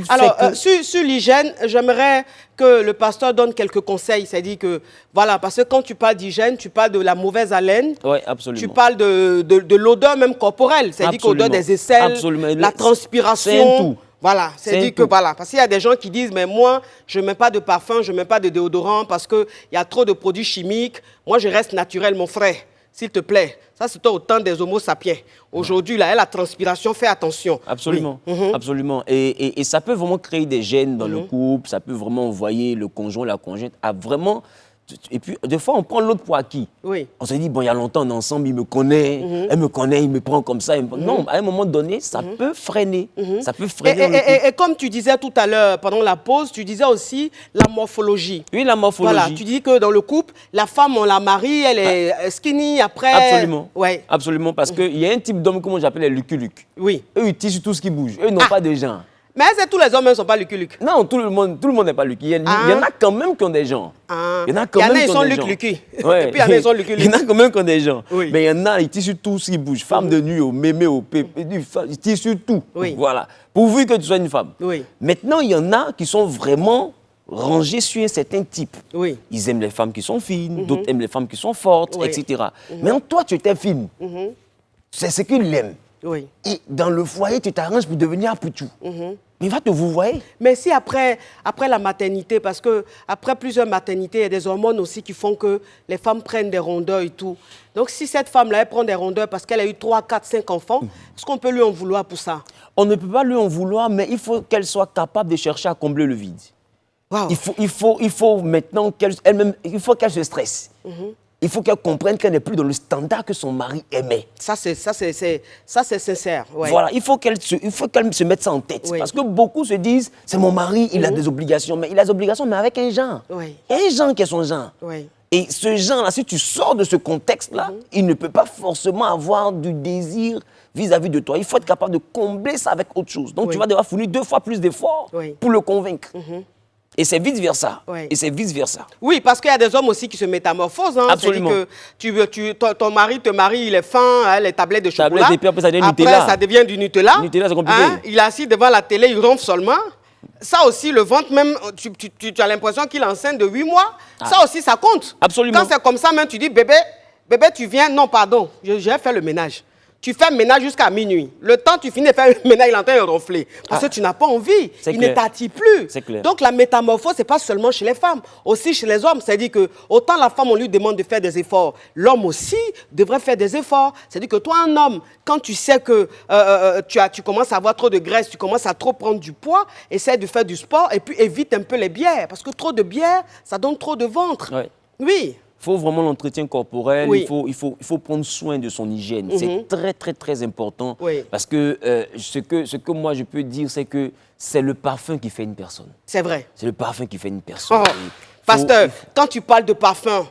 Alors, fait que... sur l'hygiène, j'aimerais que le pasteur donne quelques conseils. C'est-à-dire que, voilà, parce que quand tu parles d'hygiène, tu parles de la mauvaise haleine. Oui, absolument. Tu parles de l'odeur même corporelle. C'est-à-dire que l'odeur des aisselles, Absolument. la transpiration. C'est un tout. Voilà, c'est-à-dire que, voilà, parce qu'il y a des gens qui disent, mais moi, je ne mets pas de parfum, je ne mets pas de déodorant parce qu'il y a trop de produits chimiques. Moi, je reste naturel, mon frère, s'il te plaît. Ça, c'était au temps des homo sapiens. Aujourd'hui, là, la transpiration, fais attention. Absolument, Oui. absolument. Et ça peut vraiment créer des gênes dans le couple, ça peut vraiment envoyer le conjoint, la conjointe à vraiment... Et puis, des fois, on prend l'autre pour acquis. Oui. On se dit, bon, il y a longtemps, on est ensemble, il me connaît, elle me connaît, il me prend comme ça. Non, à un moment donné, ça peut freiner. Ça peut freiner dans le couple. Et comme tu disais tout à l'heure, pendant la pause, tu disais aussi la morphologie. Oui, la morphologie. Voilà, tu dis que dans le couple, la femme, on la marie, elle est skinny, après... Absolument. Ouais. Absolument, parce qu'il y a un type d'homme que moi j'appelle les lucky-luck. Oui. Eux, ils tissent tout ce qui bouge. Eux, ils n'ont pas de gens. Mais c'est tous les hommes ne sont pas lucky-lucky. Non, tout le monde n'est pas lucky. Il y en a quand même qui ont des gens. Il y en a quand même qui ils ont sont des gens. lucky. Ouais. Et puis il y en a, ils sont lucky. Il y en a quand même qui ont des gens. Oui. Mais il y en a, ils tissent sur tout ce qui bouge. Femme de nuit, au mémé, au pépé, ils tissent sur tout. Oui. Voilà. Pourvu que tu sois une femme. Oui. Maintenant, il y en a qui sont vraiment rangés sur un certain type. Oui. Ils aiment les femmes qui sont fines, d'autres aiment les femmes qui sont fortes, Oui. etc. Mais toi, tu étais fine. C'est ce qu'il aime. Oui. Et dans le foyer, tu t'arranges pour devenir Apoutou. Mais il va te vouvoyer. Mais si après la maternité, parce que après plusieurs maternités, il y a des hormones aussi qui font que les femmes prennent des rondeurs et tout. Donc si cette femme-là, elle prend des rondeurs parce qu'elle a eu 3, 4, 5 enfants, est-ce qu'on peut lui en vouloir pour ça? On ne peut pas lui en vouloir, mais il faut qu'elle soit capable de chercher à combler le vide. Wow. Il faut maintenant qu'elle-même, il faut qu'elle se stresse. Il faut qu'elle comprenne qu'elle n'est plus dans le standard que son mari aimait. Ça, c'est sincère. Ouais. Voilà, il faut qu'elle se mette ça en tête. Oui. Parce que beaucoup se disent, c'est mon mari, il a des obligations. Mais il a des obligations, mais avec un genre. Oui. Il y a un genre qui est son genre. Oui. Et ce genre-là, si tu sors de ce contexte-là, il ne peut pas forcément avoir du désir vis-à-vis de toi. Il faut être capable de combler ça avec autre chose. Donc, Oui. tu vas devoir fournir 2 fois plus d'efforts pour le convaincre. Et c'est vice-versa. Oui. Et c'est vice-versa. Oui, parce qu'il y a des hommes aussi qui se métamorphosent. Hein. Absolument. C'est-à-dire que ton mari te marie, il est fin, hein, les tablettes de chocolat. Tablette, et puis après, ça devient Nutella. Après, ça devient du Nutella. Nutella, c'est compliqué. Hein. Il est assis devant la télé, il ronfle seulement. Ça aussi, le ventre même, tu as l'impression qu'il est enceinte de 8 mois. Ça aussi, ça compte. Absolument. Quand c'est comme ça, même tu dis, bébé, tu viens. Non, pardon, j'ai fait le ménage. Tu fais le ménage jusqu'à minuit. Le temps tu finis de faire le ménage, il est en train de ronfler. Parce que tu n'as pas envie. Il ne t'attire plus. C'est clair. Donc la métamorphose, ce n'est pas seulement chez les femmes, aussi chez les hommes. C'est-à-dire que autant la femme, on lui demande de faire des efforts, l'homme aussi devrait faire des efforts. C'est-à-dire que toi, un homme, quand tu sais que tu commences à avoir trop de graisse, tu commences à trop prendre du poids, essaie de faire du sport et puis évite un peu les bières. Parce que trop de bière, ça donne trop de ventre. Ouais. Oui. Il faut vraiment l'entretien corporel, Oui. il faut prendre soin de son hygiène. C'est très, très, très important. Oui. Parce que, ce que moi je peux dire, c'est que c'est le parfum qui fait une personne. C'est vrai. C'est le parfum qui fait une personne. Oh, pasteur, quand tu parles de parfum,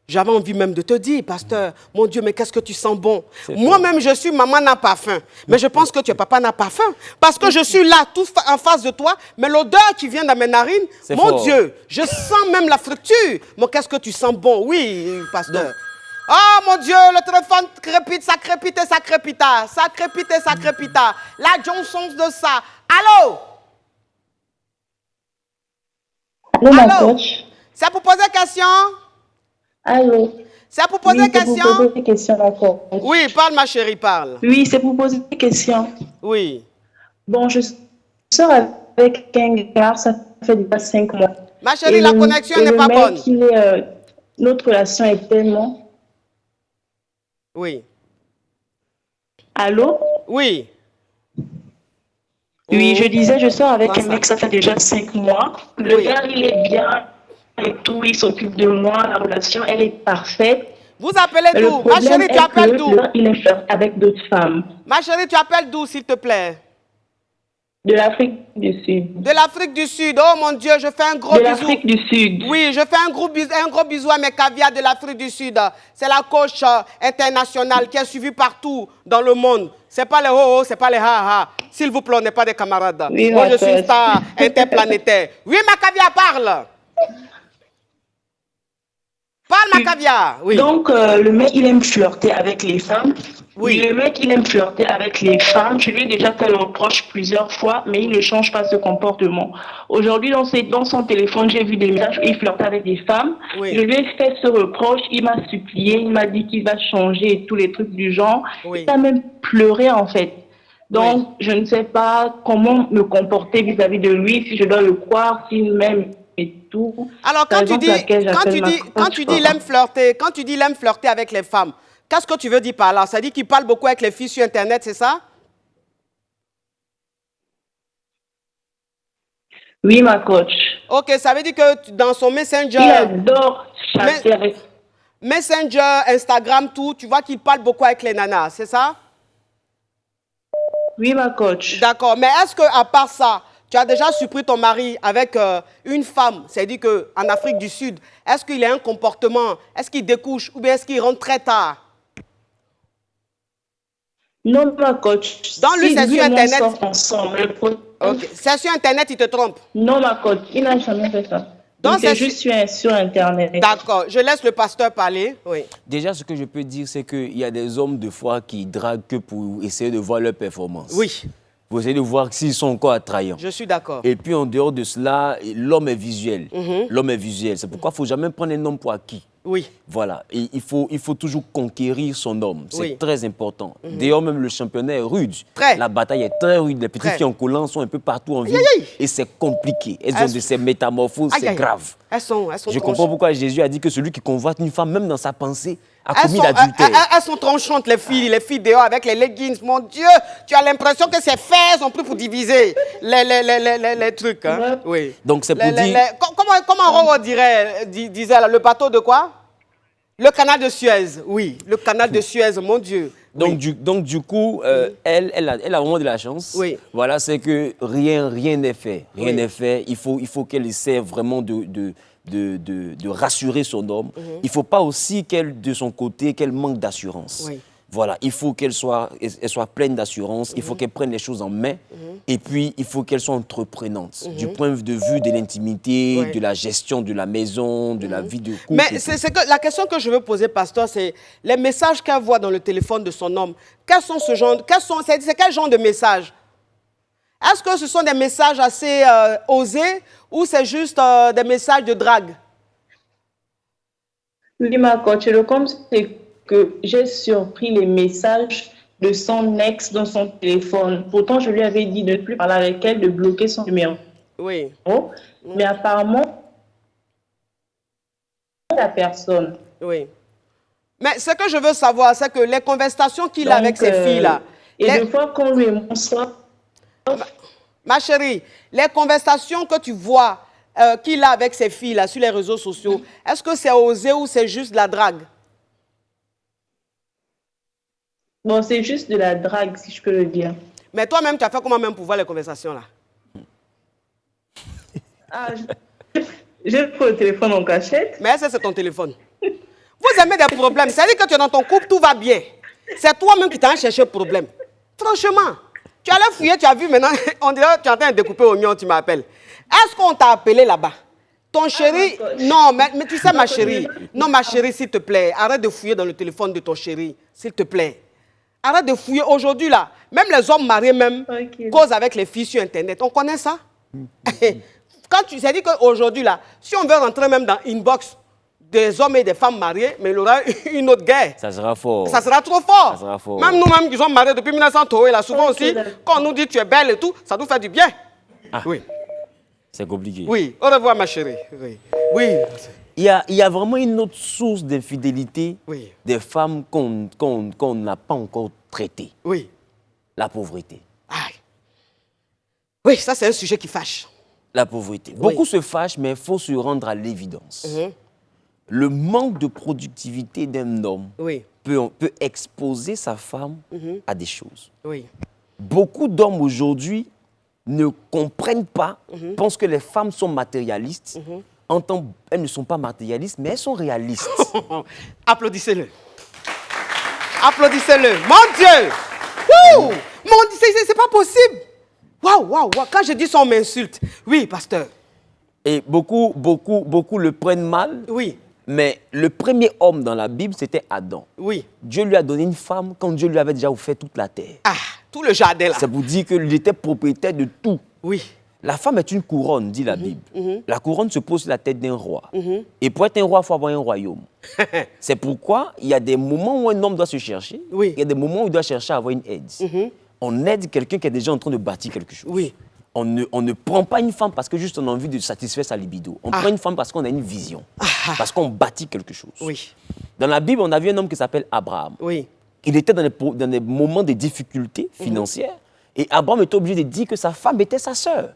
j'avais envie même de te dire, pasteur, mon Dieu, mais qu'est-ce que tu sens bon. Moi-même, je suis maman n'a parfum. Mais je pense que tu es papa n'a parfum. Parce que je suis là, tout en face de toi, mais l'odeur qui vient dans mes narines, mon fort. Dieu, je sens même la fructure. Mais qu'est-ce que tu sens bon. Oui, pasteur. Oh mon Dieu, le téléphone crépite, ça crépite et ça crépita. Ça crépite et ça crépita. La Johnson de ça. Allô? Allô, ma Allô? coach. C'est pour poser question? Allô. C'est pour poser Oui, c'est question? pour poser des questions, d'accord. Oui, parle ma chérie, parle. Oui, c'est pour poser des questions. Oui. Bon, je sors avec un gars, ça fait déjà 5 mois. Ma chérie, la connexion n'est pas bonne. Notre relation est tellement... Oui. Allô? Oui. Oui, je disais, je sors avec Comment un ça? mec, ça fait déjà 5 mois. Le Oui. gars, il est bien et tout, il s'occupe de moi, la relation, elle est parfaite. Vous appelez Mais le d'où? Ma problème chérie, tu est appelles que d'où? là, il est flirt avec d'autres femmes. Ma chérie, tu appelles d'où, s'il te plaît? De l'Afrique du Sud. De l'Afrique du Sud. Oh mon Dieu, je fais un gros De bisou. l'Afrique du Sud. Oui, je fais un gros bisou à mes caviars de l'Afrique du Sud. C'est la coach internationale qui est suivie partout dans le monde. C'est pas les ho-ho, c'est pas les ha-ha. S'il vous plaît, on n'est pas des camarades. Oui, moi, je suis une coach. star interplanétaire. Oui, ma caviar, parle. Parle, ma caviar. Oui. Donc, le mec, il aime flirter avec les femmes. Oui. Le mec, il aime flirter avec les femmes. Je lui ai déjà fait le reproche plusieurs fois, mais il ne change pas ce comportement. Aujourd'hui, dans son téléphone, j'ai vu des messages où il flirtait avec des femmes. Oui. Je lui ai fait ce reproche. Il m'a supplié. Il m'a dit qu'il va changer et tous les trucs du genre. Oui. Il a même pleuré, en fait. Donc, je ne sais pas comment me comporter vis-à-vis de lui, si je dois le croire, s'il m'aime et tout. Alors, quand tu dis il aime flirter, quand tu dis il aime flirter avec les femmes, qu'est-ce que tu veux dire par là? Ça dit qu'il parle beaucoup avec les filles sur Internet, c'est ça? Oui, ma coach. Ok, ça veut dire que dans son Messenger... Il adore chasser avec... Messenger, Instagram, tout, tu vois qu'il parle beaucoup avec les nanas, c'est ça? Oui, ma coach. D'accord, mais est-ce qu'à part ça, tu as déjà surpris ton mari avec une femme, c'est-à-dire qu'en Afrique du Sud, est-ce qu'il a un comportement, est-ce qu'il découche ou bien est-ce qu'il rentre très tard? Non, ma coach. Dans lui, c'est sur Internet. Ensemble, okay. C'est sur Internet, il te trompe? Non, ma coach, il n'a jamais fait ça. Donc, c'est juste sur Internet. D'accord, je laisse le pasteur parler. Oui. Déjà, ce que je peux dire, c'est qu'il y a des hommes, de foi, qui draguent que pour essayer de voir leur performance. Oui. Vous essayez de voir s'ils sont encore attrayants. Je suis d'accord. Et puis, en dehors de cela, l'homme est visuel. L'homme est visuel. C'est pourquoi il ne faut jamais prendre un homme pour acquis. Oui. Voilà. Et il faut toujours conquérir son homme. C'est très important. Mhm. D'ailleurs, même le championnat est rude. Très. La bataille est très rude. Les petites filles en collant sont un peu partout en ville. Et c'est compliqué. Elles ont de ces métamorphoses, c'est grave. Elles sont Je comprends pourquoi Jésus a dit que celui qui convoite une femme, même dans sa pensée, a commis elles l'adultère. Elles sont tranchantes, les filles dehors avec les leggings. Mon Dieu, tu as l'impression que ces fers sont pris pour diviser les trucs. Hein? Oui. Donc c'est pour dire... Comment Roro disait là, le bateau de quoi? Le canal de Suez, oui. Le canal de Suez, mon Dieu. Donc, oui. du coup, elle a vraiment de la chance. Oui. Voilà, c'est que rien n'est fait. Rien n'est fait. Il faut qu'elle essaie vraiment de rassurer son homme. Il ne faut pas aussi de son côté, qu'elle manque d'assurance. Oui. Voilà, il faut qu'elle soit pleine d'assurance, il faut qu'elle prenne les choses en main, et puis il faut qu'elle soit entreprenante, du point de vue de l'intimité, de la gestion de la maison, de la vie de couple. Mais c'est que la question que je veux poser, pasteur, c'est les messages qu'elle voit dans le téléphone de son homme. C'est quel genre de messages? Est-ce que ce sont des messages assez osés ou c'est juste des messages de drague? Oui, ma coach, le compte, c'est que j'ai surpris les messages de son ex dans son téléphone. Pourtant, je lui avais dit de ne plus parler avec elle, de bloquer son numéro. Oui. Mais apparemment, la personne. Oui. Mais ce que je veux savoir, c'est que les conversations qu'il a avec ces filles-là... Et des fois, qu'on lui montre... Ma chérie, les conversations que tu vois qu'il a avec ces filles-là sur les réseaux sociaux, est-ce que c'est osé ou c'est juste de la drague? Bon, c'est juste de la drague, si je peux le dire. Mais toi-même, tu as fait comment même pour voir les conversations là? Ah, j'ai pris le téléphone en cachette. Mais ça, c'est ton téléphone. Vous aimez des problèmes. C'est-à-dire que tu es dans ton couple, tout va bien. C'est toi-même qui t'as cherché le problème. Franchement, tu allais fouiller, tu as vu maintenant, on dirait que tu es en train de découper oignon, tu m'appelles. Est-ce qu'on t'a appelé là-bas? Ton chéri... Non, mais tu sais, ma chérie. Non, ma chérie, s'il te plaît, arrête de fouiller dans le téléphone de ton chéri. S'il te plaît. Arrête de fouiller. Aujourd'hui, là, même les hommes mariés même causent avec les filles sur Internet. On connaît ça? Quand tu sais dit qu'aujourd'hui, là, si on veut rentrer même dans inbox des hommes et des femmes mariés, mais il y aura une autre guerre. Ça sera fort. Ça sera trop fort. Ça sera fort. Même nous-mêmes qui sommes mariés depuis 1900, là, souvent aussi, quand on nous dit tu es belle et tout, ça nous fait du bien. Ah, oui. C'est compliqué. Oui. Au revoir, ma chérie. Oui. Oui. Il y a vraiment une autre source d'infidélité des femmes qu'on n'a pas encore traitée. Oui. La pauvreté. Aïe. Oui, ça c'est un sujet qui fâche. La pauvreté. Beaucoup se fâchent, mais il faut se rendre à l'évidence. Le manque de productivité d'un homme peut exposer sa femme à des choses. Oui. Beaucoup d'hommes aujourd'hui ne comprennent pas, pensent que les femmes sont matérialistes. Elles ne sont pas matérialistes, mais elles sont réalistes. Applaudissez-le. Applaudissez-le. Mon Dieu. Wouh! C'est pas possible. Waouh, waouh, waouh. Quand je dis ça, on m'insulte. Oui, pasteur. Et beaucoup le prennent mal. Oui. Mais le premier homme dans la Bible, c'était Adam. Oui. Dieu lui a donné une femme quand Dieu lui avait déjà offert toute la terre. Ah, tout le jardin là. Ça vous dit qu'il était propriétaire de tout. Oui. La femme est une couronne, dit la Bible. La couronne se pose sur la tête d'un roi. Et pour être un roi, il faut avoir un royaume. C'est pourquoi il y a des moments où un homme doit se chercher. Oui. Il y a des moments où il doit chercher à avoir une aide. On aide quelqu'un qui est déjà en train de bâtir quelque chose. Oui. On ne prend pas une femme parce que juste on a envie de satisfaire sa libido. On prend une femme parce qu'on a une vision. Parce qu'on bâtit quelque chose. Oui. Dans la Bible, on a vu un homme qui s'appelle Abraham. Oui. Il était dans des moments de difficultés financières. Et Abraham était obligé de dire que sa femme était sa sœur.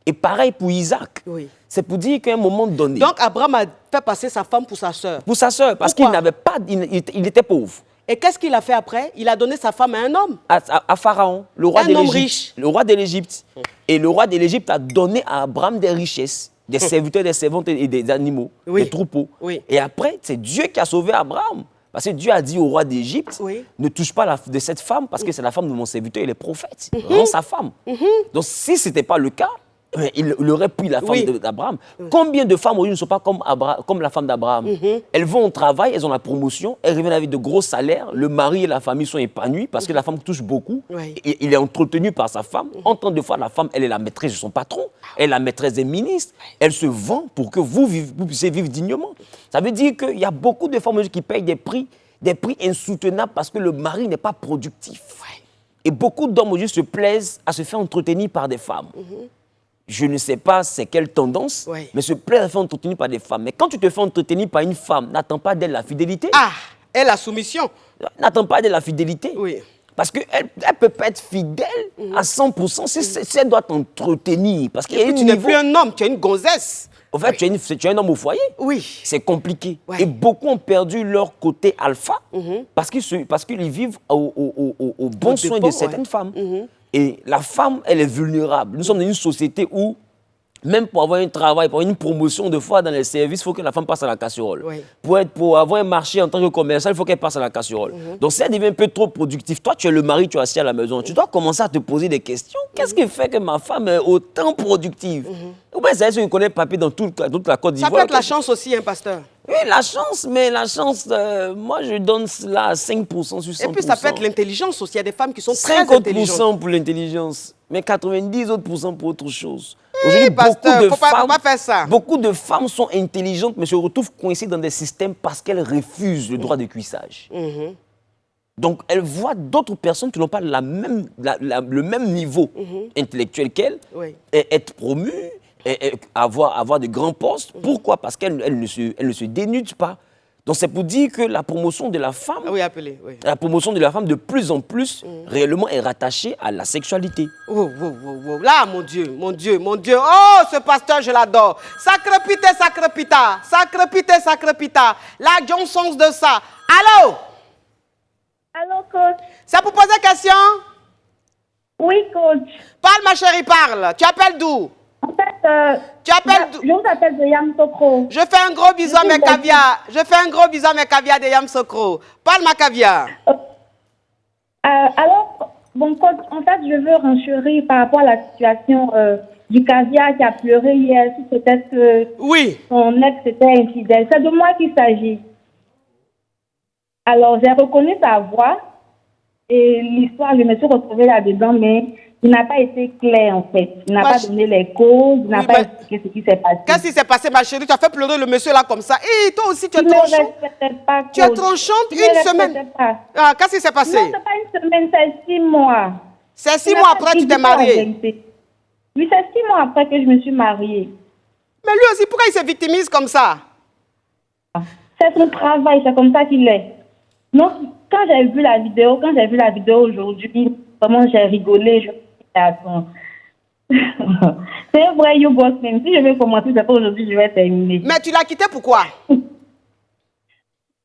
Et pareil pour Isaac. Oui. C'est pour dire qu'à un moment donné... Donc Abraham a fait passer sa femme pour sa sœur. Pour sa sœur, parce Pourquoi? qu'il n'avait pas... Il était pauvre. Et qu'est-ce qu'il a fait après? Il a donné sa femme à un homme. À Pharaon, le roi de Un homme l'Égypte. riche. Le roi de l'Égypte. Et le roi de l'Égypte a donné à Abraham des richesses, des serviteurs, des servantes et des animaux, Oui. des troupeaux. Oui. Et après, c'est Dieu qui a sauvé Abraham. Parce que Dieu a dit au roi d'Égypte, Oui. ne touche pas de cette femme parce que c'est la femme de mon serviteur, il est prophète. Rends sa femme. Donc si ce n'était pas le cas, il aurait pris la femme Oui. d'Abraham. Combien de femmes aujourd'hui ne sont pas comme la femme d'Abraham? Elles vont au travail, elles ont la promotion, elles reviennent avec de gros salaires, le mari et la famille sont épanouis parce que la femme touche beaucoup. Oui. Et il est entretenu par sa femme. En temps de fois, la femme, elle est la maîtresse de son patron, elle est la maîtresse des ministres. Elle se vend pour que vous puissiez vivre dignement. Ça veut dire qu'il y a beaucoup de femmes aujourd'hui qui payent des prix insoutenables parce que le mari n'est pas productif. Et beaucoup d'hommes aujourd'hui se plaisent à se faire entretenir par des femmes. Je ne sais pas c'est quelle tendance, Oui. mais se plaisent à se faire entretenir par des femmes. Mais quand tu te fais entretenir par une femme, n'attends pas d'elle la fidélité. Ah, et la soumission. N'attends pas d'elle la fidélité. Oui. Parce qu'elle ne peut pas être fidèle à 100% si elle doit t'entretenir. Parce qu'il y a Et un tu n'es niveau... plus un homme, tu es une gonzesse. En fait, tu es un homme au foyer. Oui. C'est compliqué. Ouais. Et beaucoup ont perdu leur côté alpha parce qu'ils vivent au bon Au soin dépôt, de certaines ouais. femmes. Et la femme, elle est vulnérable. Nous sommes dans une société où, même pour avoir un travail, pour avoir une promotion de fois dans les services, il faut que la femme passe à la casserole. Oui. Pour avoir un marché en tant que commercial, il faut qu'elle passe à la casserole. Donc si elle devient un peu trop productive, toi tu es le mari, tu es assis à la maison, tu dois commencer à te poser des questions. Qu'est-ce qui fait que ma femme est autant productive? Ou bien c'est elle qui connaît papier dans toute la Côte Ça d'Ivoire. peut être la chance aussi, hein, pasteur. Oui, la chance, mais la chance, moi je donne cela à 5% sur 100%. Et puis ça peut être l'intelligence aussi. Il y a des femmes qui sont très intelligentes. 50% pour l'intelligence, mais 90% autres pour autre chose. Aujourd'hui, pasteur, faut pas faire ça. Beaucoup de femmes sont intelligentes, mais se retrouvent coincées dans des systèmes parce qu'elles refusent le droit de cuissage. Donc, elles voient d'autres personnes qui n'ont pas le même niveau intellectuel qu'elles, Oui. et être promues, et avoir de grands postes. Pourquoi? Parce qu'elles ne se dénudent pas. Donc, c'est pour dire que la promotion de la femme, Ah oui, appelez. Oui. la promotion de la femme de plus en plus, réellement est rattachée à la sexualité. Oh, oh, oh, oh. Là, mon Dieu, mon Dieu, mon Dieu. Oh, ce pasteur, je l'adore. Sacre pité, sacre pita. Sacre pité, sacre pita. La Johnson de ça. Allô? Allô, coach? C'est pour poser question? Oui, coach. Parle, ma chérie, parle. Tu appelles d'où? En fait, Tu appelles d'où? je vous appelle de Yamoussoukro. Je fais un gros bisou à mes caviars. Je fais un gros bisou à mes caviars de Yamoussoukro. Parle, ma caviar. Alors, bon, coach, en fait, je veux renchérir par rapport à la situation du caviar qui a pleuré hier. Si peut-être que Oui. son ex était infidèle. C'est de moi qu'il s'agit. Alors, j'ai reconnu sa voix et l'histoire, je me suis retrouvée là-dedans, mais il n'a pas été clair, en fait. Il n'a pas donné les causes, il n'a pas expliqué ce qui s'est passé. Qu'est-ce qui s'est passé, ma chérie? Tu as fait pleurer le monsieur là comme ça. Et toi aussi, tu es Il ne tranchante. respectait pas, Tu es coach. tranchante Il ne une respectait semaine. pas. Ah, qu'est-ce qui s'est passé? Non, c'est pas une semaine, c'est 6 mois. C'est 6 Il n'a mois pas après, dit tu t'es du tout la mariée. vérité. Oui, c'est 6 mois après que je me suis mariée. Mais lui aussi, pourquoi il se victimise comme ça? C'est son travail, c'est comme ça qu'il est. Donc, quand j'ai vu la vidéo aujourd'hui, vraiment j'ai rigolé, je me suis dit, attends. C'est un vrai you boss même. Si je vais commencer, c'est pas aujourd'hui, je vais terminer. Mais tu l'as quitté pourquoi?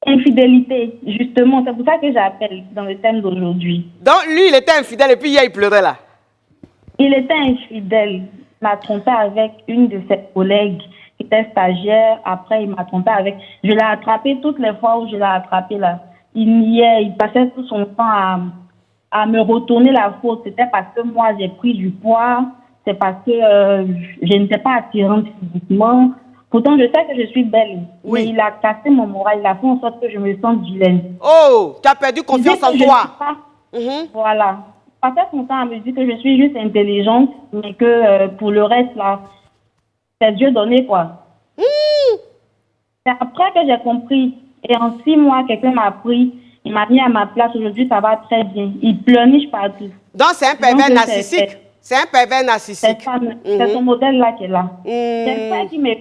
Infidélité, justement, c'est pour ça que j'appelle dans le thème d'aujourd'hui. Donc lui, il était infidèle et puis hier, il pleurait là. Il était infidèle. Il m'a trompé avec une de ses collègues qui était stagiaire. Après, il m'a trompé avec... Je l'ai attrapé toutes les fois où je l'ai attrapé là. Il niait, il passait tout son temps à me retourner la faute. C'était parce que moi, j'ai pris du poids. C'est parce que je n'étais pas attirante physiquement. Pourtant, je sais que je suis belle. Oui. Mais il a cassé mon moral. Il a fait en sorte que je me sente vilaine. Oh, tu as perdu confiance en toi. Voilà. Il passait son temps à me dire que je suis juste intelligente, mais que pour le reste, là, c'est Dieu donné, quoi. C'est après que j'ai compris. Et en 6 mois, quelqu'un m'a pris. Il m'a mis à ma place. Aujourd'hui, ça va très bien. Il pleurniche partout. Donc, c'est un pervers narcissique. C'est un pervers narcissique. C'est son modèle-là qui est là. J'espère qu'il me...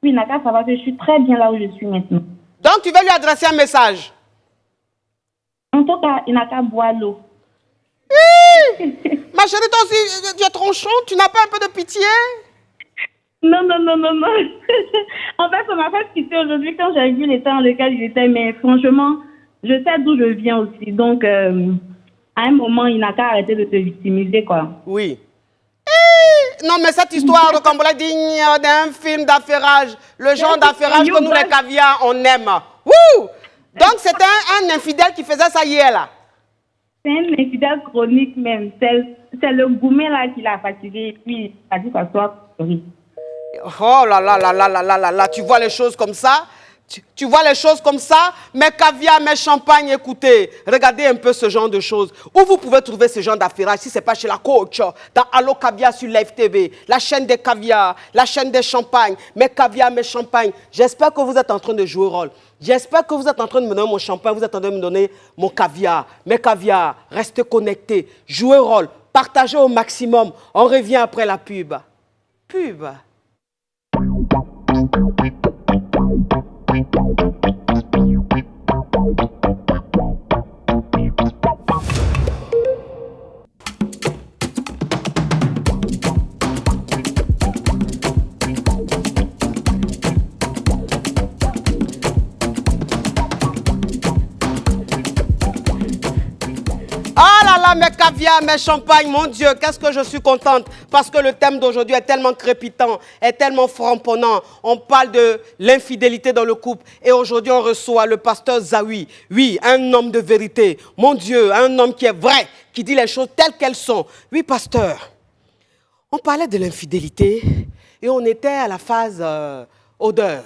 Oui, il n'a qu'à savoir que je suis très bien là où je suis maintenant. Donc, tu veux lui adresser un message? En tout cas, il n'a qu'à boire l'eau. Ma chérie, toi aussi, tu es tronchon. Tu n'as pas un peu de pitié? Non. En fait, ça m'a fait quitter aujourd'hui quand j'ai vu l'état dans lequel il était. Mais franchement, je sais d'où je viens aussi. Donc, à un moment, il n'a qu'à arrêter de te victimiser, quoi. Oui. Non, mais cette histoire, comme on l'a dit, d'un film d'affairage, le genre d'affairage que nous, les caviars, on aime. Wouh! Donc, c'était un infidèle qui faisait ça hier, là. C'est un infidèle chronique même. C'est le gourmet, là, qui l'a fatigué. Et puis, il a dit s'asseoir. Oh là là là là là là là là, tu vois les choses comme ça? Tu vois les choses comme ça? Mes caviar, mes champagnes, écoutez, regardez un peu ce genre de choses. Où vous pouvez trouver ce genre d'affairage si ce n'est pas chez la coach, dans Allo Caviar sur Live TV, la chaîne des caviars, la chaîne des champagnes, mes caviar, mes champagnes. J'espère que vous êtes en train de jouer rôle. J'espère que vous êtes en train de me donner mon champagne, vous êtes en train de me donner mon caviar. Mes caviars, restez connectés, jouez rôle, partagez au maximum. On revient après la pub. Pub. Mes caviars, mes champagnes, mon Dieu, qu'est-ce que je suis contente parce que le thème d'aujourd'hui est tellement crépitant, est tellement frapponnant. On parle de l'infidélité dans le couple et aujourd'hui on reçoit le pasteur Zawi. Oui, un homme de vérité. Mon Dieu, un homme qui est vrai, qui dit les choses telles qu'elles sont. Oui, pasteur, on parlait de l'infidélité et on était à la phase odeur.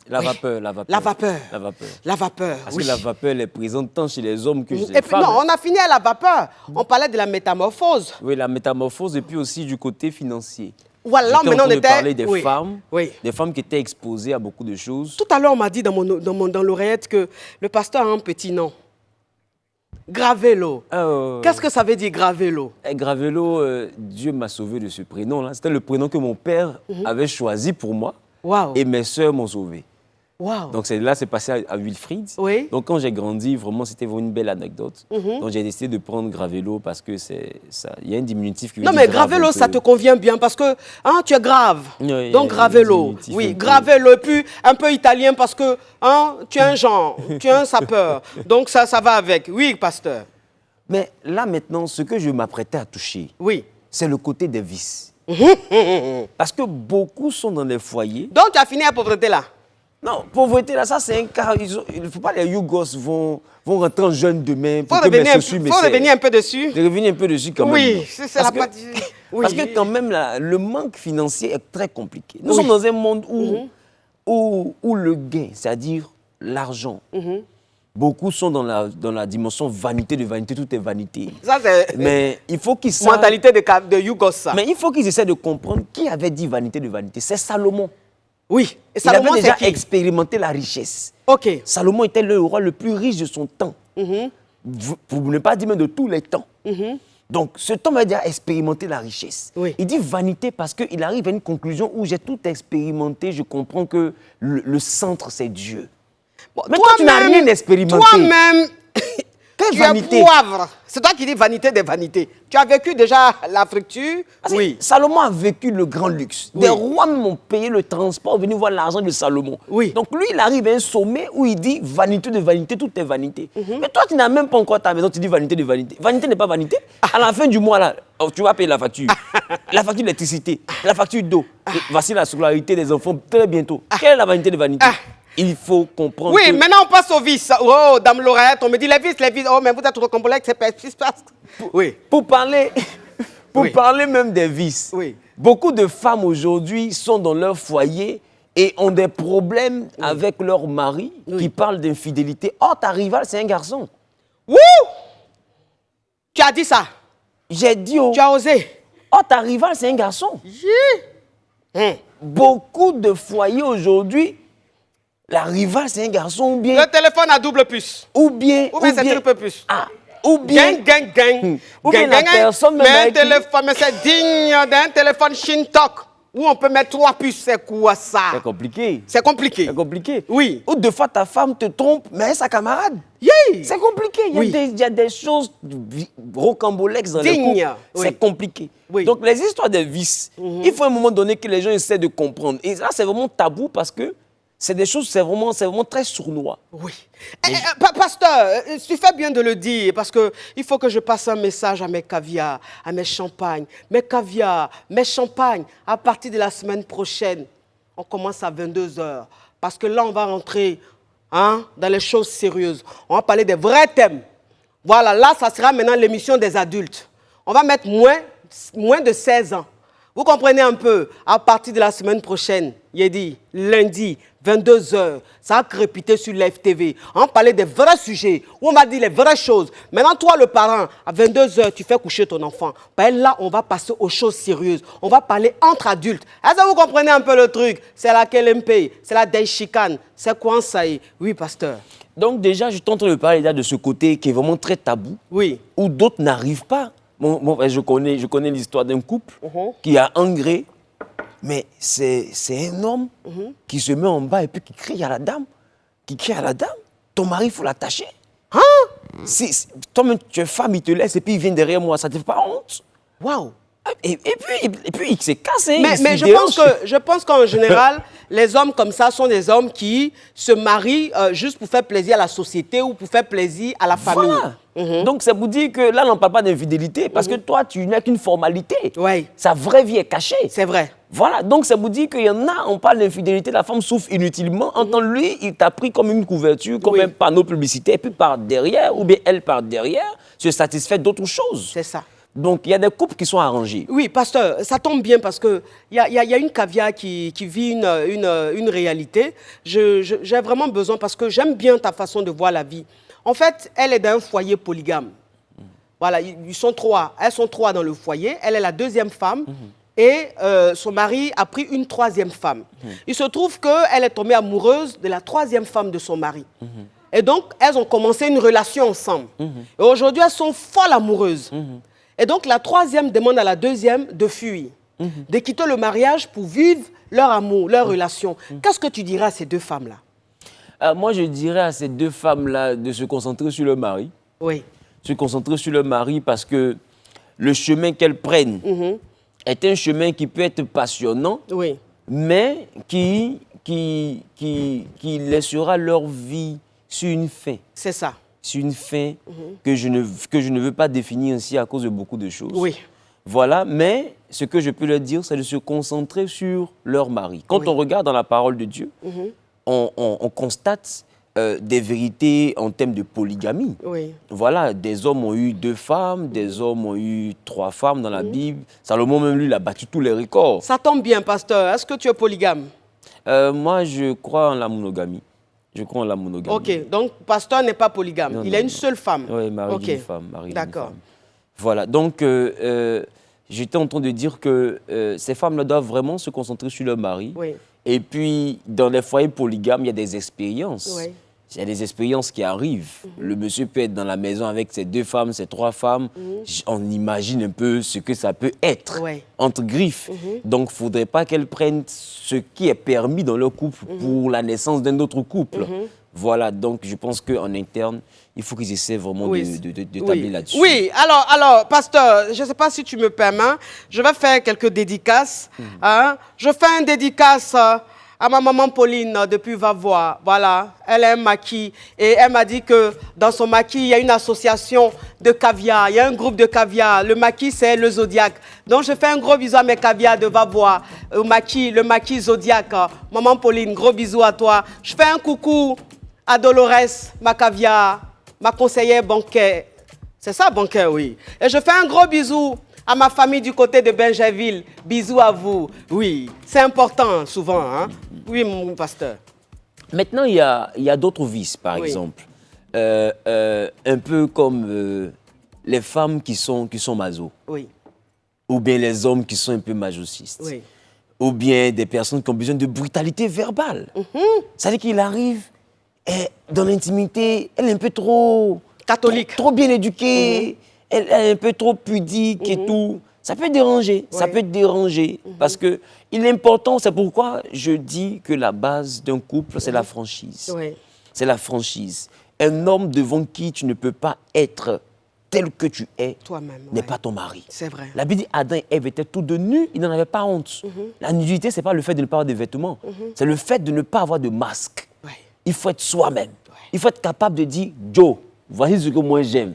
La vapeur. Parce que la vapeur, elle est présente tant chez les hommes que chez les femmes. Non, on a fini à la vapeur. On parlait de la métamorphose. Oui, la métamorphose et puis aussi du côté financier. Voilà, maintenant on était... parler des femmes, des femmes qui étaient exposées à beaucoup de choses. Tout à l'heure, on m'a dit dans l'oreillette que le pasteur a un petit nom. Gravelo. Qu'est-ce que ça veut dire, Gravelo? Gravelo, Dieu m'a sauvé de ce prénom-là. C'était le prénom que mon père avait choisi pour moi. Wow. Et mes sœurs m'ont sauvé. Wow. Donc là, c'est passé à Wilfried. Oui. Donc quand j'ai grandi, vraiment, c'était vraiment une belle anecdote. Donc j'ai décidé de prendre Gravelo parce que il y a un diminutif qui veut dire mais Gravelo, ça te convient bien parce que tu es grave. Oui, donc Gravelo. Oui, Gravelo. Et puis un peu italien parce que tu es un genre, tu es un sapeur. Donc ça va avec. Oui, pasteur. Mais là maintenant, ce que je m'apprêtais à toucher, c'est le côté des vices. Parce que beaucoup sont dans les foyers. Donc tu as fini la pauvreté là? Non, pauvreté là, ça c'est un cas. Il ne faut pas les Yougos vont rentrer en jeune demain. Il faut revenir un peu dessus. De revenir un peu dessus quand même. Oui, c'est la partie. Parce que quand même, le manque financier est très compliqué. Nous sommes dans un monde où le gain, c'est-à-dire l'argent, beaucoup sont dans la dimension vanité de vanité, tout est vanité. Ça, c'est mais il faut qu'ils savent... Mentalité de Yougos, ça. Mais il faut qu'ils essaient de comprendre qui avait dit vanité de vanité. C'est Salomon. Oui. Et Salomon, il avait déjà expérimenté la richesse. Ok. Salomon était le roi le plus riche de son temps. Pour ne pas dire même de tous les temps. Donc, cet homme a déjà expérimenté la richesse. Il dit vanité parce qu'il arrive à une conclusion où j'ai tout expérimenté, je comprends que le centre, c'est Dieu. Bon, mais toi, tu n'as rien expérimenté. Toi-même, quand vraie vanité. Tu es poivre. C'est toi qui dis vanité des vanités. Tu as vécu déjà la friture? Oui. Salomon a vécu le grand luxe. Oui. Des rois m'ont payé le transport, venus voir l'argent de Salomon. Oui. Donc lui, il arrive à un sommet où il dit vanité de vanité, tout est vanité. Mais toi, tu n'as même pas encore ta maison, tu dis vanité de vanité. Vanité n'est pas vanité. À la fin du mois, là, tu vas payer la facture. La facture d'électricité, la facture d'eau. Et voici la scolarité des enfants très bientôt. Quelle est la vanité de vanité? Il faut comprendre. Oui, que... maintenant on passe au vice. Oh, dame l'oreillette, on me dit les vices, les vices. Oh, mais vous êtes trop complexe, c'est pas ce qui se passe. Oui. Pour parler Oui. même des vices, Oui. beaucoup de femmes aujourd'hui sont dans leur foyer et ont des problèmes avec leur mari qui parlent d'infidélité. Oh, ta rivale, c'est un garçon. Wouh! Tu as dit ça. J'ai dit, oh, Tu as osé. oh, ta rivale, c'est un garçon. Beaucoup de foyers aujourd'hui, la rivale, c'est un garçon ou bien... Le téléphone à double puce. Ou bien... Ou bien c'est triple puce. Ah, ou bien... Gang. Ou bien la personne même mais un avec qui- téléphone, mais c'est digne d'un téléphone Shintok où on peut mettre 3 puces. C'est quoi ça? C'est compliqué. C'est compliqué. C'est compliqué. Oui. Ou deux fois, ta femme te trompe, mais elle est sa camarade. Yeah. C'est compliqué. Oui. Il y a des choses rocambolesques dans le Digne. couple. Oui. C'est compliqué. Oui. Donc, les histoires de vices, il faut à un moment donné que les gens essaient de comprendre. Et là, c'est vraiment tabou parce que c'est des choses, c'est vraiment très sournois. Oui. Pasteur, tu fais bien de le dire parce qu'il faut que je passe un message à mes caviars, à mes champagnes. Mes caviars, mes champagnes, à partir de la semaine prochaine, on commence à 22h. Parce que là, on va rentrer dans les choses sérieuses. On va parler des vrais thèmes. Voilà, là, ça sera maintenant l'émission des adultes. On va mettre moins de 16 ans. Vous comprenez un peu? À partir de la semaine prochaine, il dit lundi, 22h, ça va crépiter sur l'FTV. On va parler des vrais sujets, où on va dire les vraies choses. Maintenant, toi, le parent, à 22h, tu fais coucher ton enfant. Ben là, on va passer aux choses sérieuses. On va parler entre adultes. Est-ce que vous comprenez un peu le truc? C'est la KLMP, c'est la Daishikane, c'est quoi ça? Oui, pasteur. Donc, déjà, je suis en train de parler là de ce côté qui est vraiment très tabou, Oui. où d'autres n'arrivent pas. Je connais l'histoire d'un couple qui a engré, mais c'est un homme qui se met en bas et puis qui crie à la dame. Ton mari, il faut l'attacher. Toi-même, tu es femme, il te laisse et puis il vient derrière moi. Ça ne te fait pas honte? Waouh! Et puis il se casse. Hein, Mais je pense qu'en général, les hommes comme ça sont des hommes qui se marient juste pour faire plaisir à la société ou pour faire plaisir à la famille. Voilà. Donc, ça vous dit que là, on ne parle pas d'infidélité parce que toi, tu n'es qu'une formalité. Oui. Sa vraie vie est cachée. C'est vrai. Voilà. Donc, ça vous dit qu'il y en a, on parle d'infidélité, la femme souffre inutilement. En tant lui, il t'a pris comme une couverture, comme un panneau publicitaire, et puis par derrière, ou bien elle par derrière, se satisfait d'autres choses. C'est ça. Donc, il y a des couples qui sont arrangés. Oui, pasteur, ça tombe bien parce qu'il y a une caviar qui vit une réalité. J'ai vraiment besoin parce que j'aime bien ta façon de voir la vie. En fait, elle est d'un foyer polygame. Voilà, ils sont 3. Elles sont 3 dans le foyer. Elle est la 2e femme. Et son mari a pris une 3e femme. Il se trouve qu'elle est tombée amoureuse de la 3e femme de son mari. Et donc, elles ont commencé une relation ensemble. Et aujourd'hui, elles sont folles amoureuses. Et donc, la 3e demande à la 2e de fuir, de quitter le mariage pour vivre leur amour, leur relation. Qu'est-ce que tu dirais à ces 2 femmes-là? Moi, je dirais à ces 2 femmes-là de se concentrer sur leur mari. Oui. Se concentrer sur leur mari parce que le chemin qu'elles prennent est un chemin qui peut être passionnant, Oui. mais qui laissera leur vie sur une fin. C'est ça. Sur une fin que je ne veux pas définir ainsi à cause de beaucoup de choses. Oui. Voilà, mais ce que je peux leur dire, c'est de se concentrer sur leur mari. Quand on regarde dans la parole de Dieu, on constate des vérités en termes de polygamie. Oui. Voilà, des hommes ont eu 2 femmes, des hommes ont eu 3 femmes dans la Bible. Salomon, même lui, il a battu tous les records. Ça tombe bien, pasteur. Est-ce que tu es polygame? Moi, je crois en la monogamie. Je crois en la monogamie. Ok, donc pasteur n'est pas polygame. Non, il non, a une non. seule femme. Oui, mari Ok. d'une femme. Mari d'une D'accord. femme. Voilà, donc j'étais en train de dire que ces femmes-là doivent vraiment se concentrer sur leur mari. Oui. Et puis, dans les foyers polygames, il y a des expériences. Oui. Il y a des expériences qui arrivent. Le monsieur peut être dans la maison avec ses 2 femmes, ses 3 femmes. On imagine un peu ce que ça peut être, Ouais. entre griffes. Donc, il ne faudrait pas qu'elles prennent ce qui est permis dans leur couple pour la naissance d'un autre couple. Voilà, donc je pense qu'en interne, il faut qu'ils essaient vraiment d'établir là-dessus. Oui, alors, pasteur, je ne sais pas si tu me permets, je vais faire quelques dédicaces. Je fais une dédicace à ma maman Pauline depuis Vavois. Voilà, elle a un maquis et elle m'a dit que dans son maquis, il y a une association de caviar, il y a un groupe de caviar. Le maquis, c'est le Zodiac. Donc, je fais un gros bisou à mes caviars de Vavois, le maquis Zodiac. Maman Pauline, gros bisou à toi. Je fais un coucou à Dolores, ma caviar, ma conseillère bancaire. C'est ça, bancaire, oui. Et je fais un gros bisou à ma famille du côté de Benjerville. Bisous à vous. Oui, c'est important souvent. Hein? Oui, mon pasteur. Maintenant, il y a d'autres vices, par exemple. Un peu comme les femmes qui sont maso. Oui. Ou bien les hommes qui sont un peu masochistes. Oui. Ou bien des personnes qui ont besoin de brutalité verbale. C'est-à-dire qu'il arrive, et dans l'intimité, elle est un peu trop... Catholique. Trop bien éduquée, elle est un peu trop pudique et tout. Ça peut déranger, ça peut déranger. Parce que il est important, c'est pourquoi je dis que la base d'un couple, c'est la franchise. Oui. C'est la franchise. Un homme devant qui tu ne peux pas être tel que tu es, toi-même, n'est pas ton mari. C'est vrai. La Bible dit Adam et Ève étaient tous deux nus, ils n'en avaient pas honte. La nudité, ce n'est pas le fait de ne pas avoir de vêtements, c'est le fait de ne pas avoir de masque. Ouais. Il faut être soi-même. Il faut être capable de dire Joe, voici ce que moi j'aime.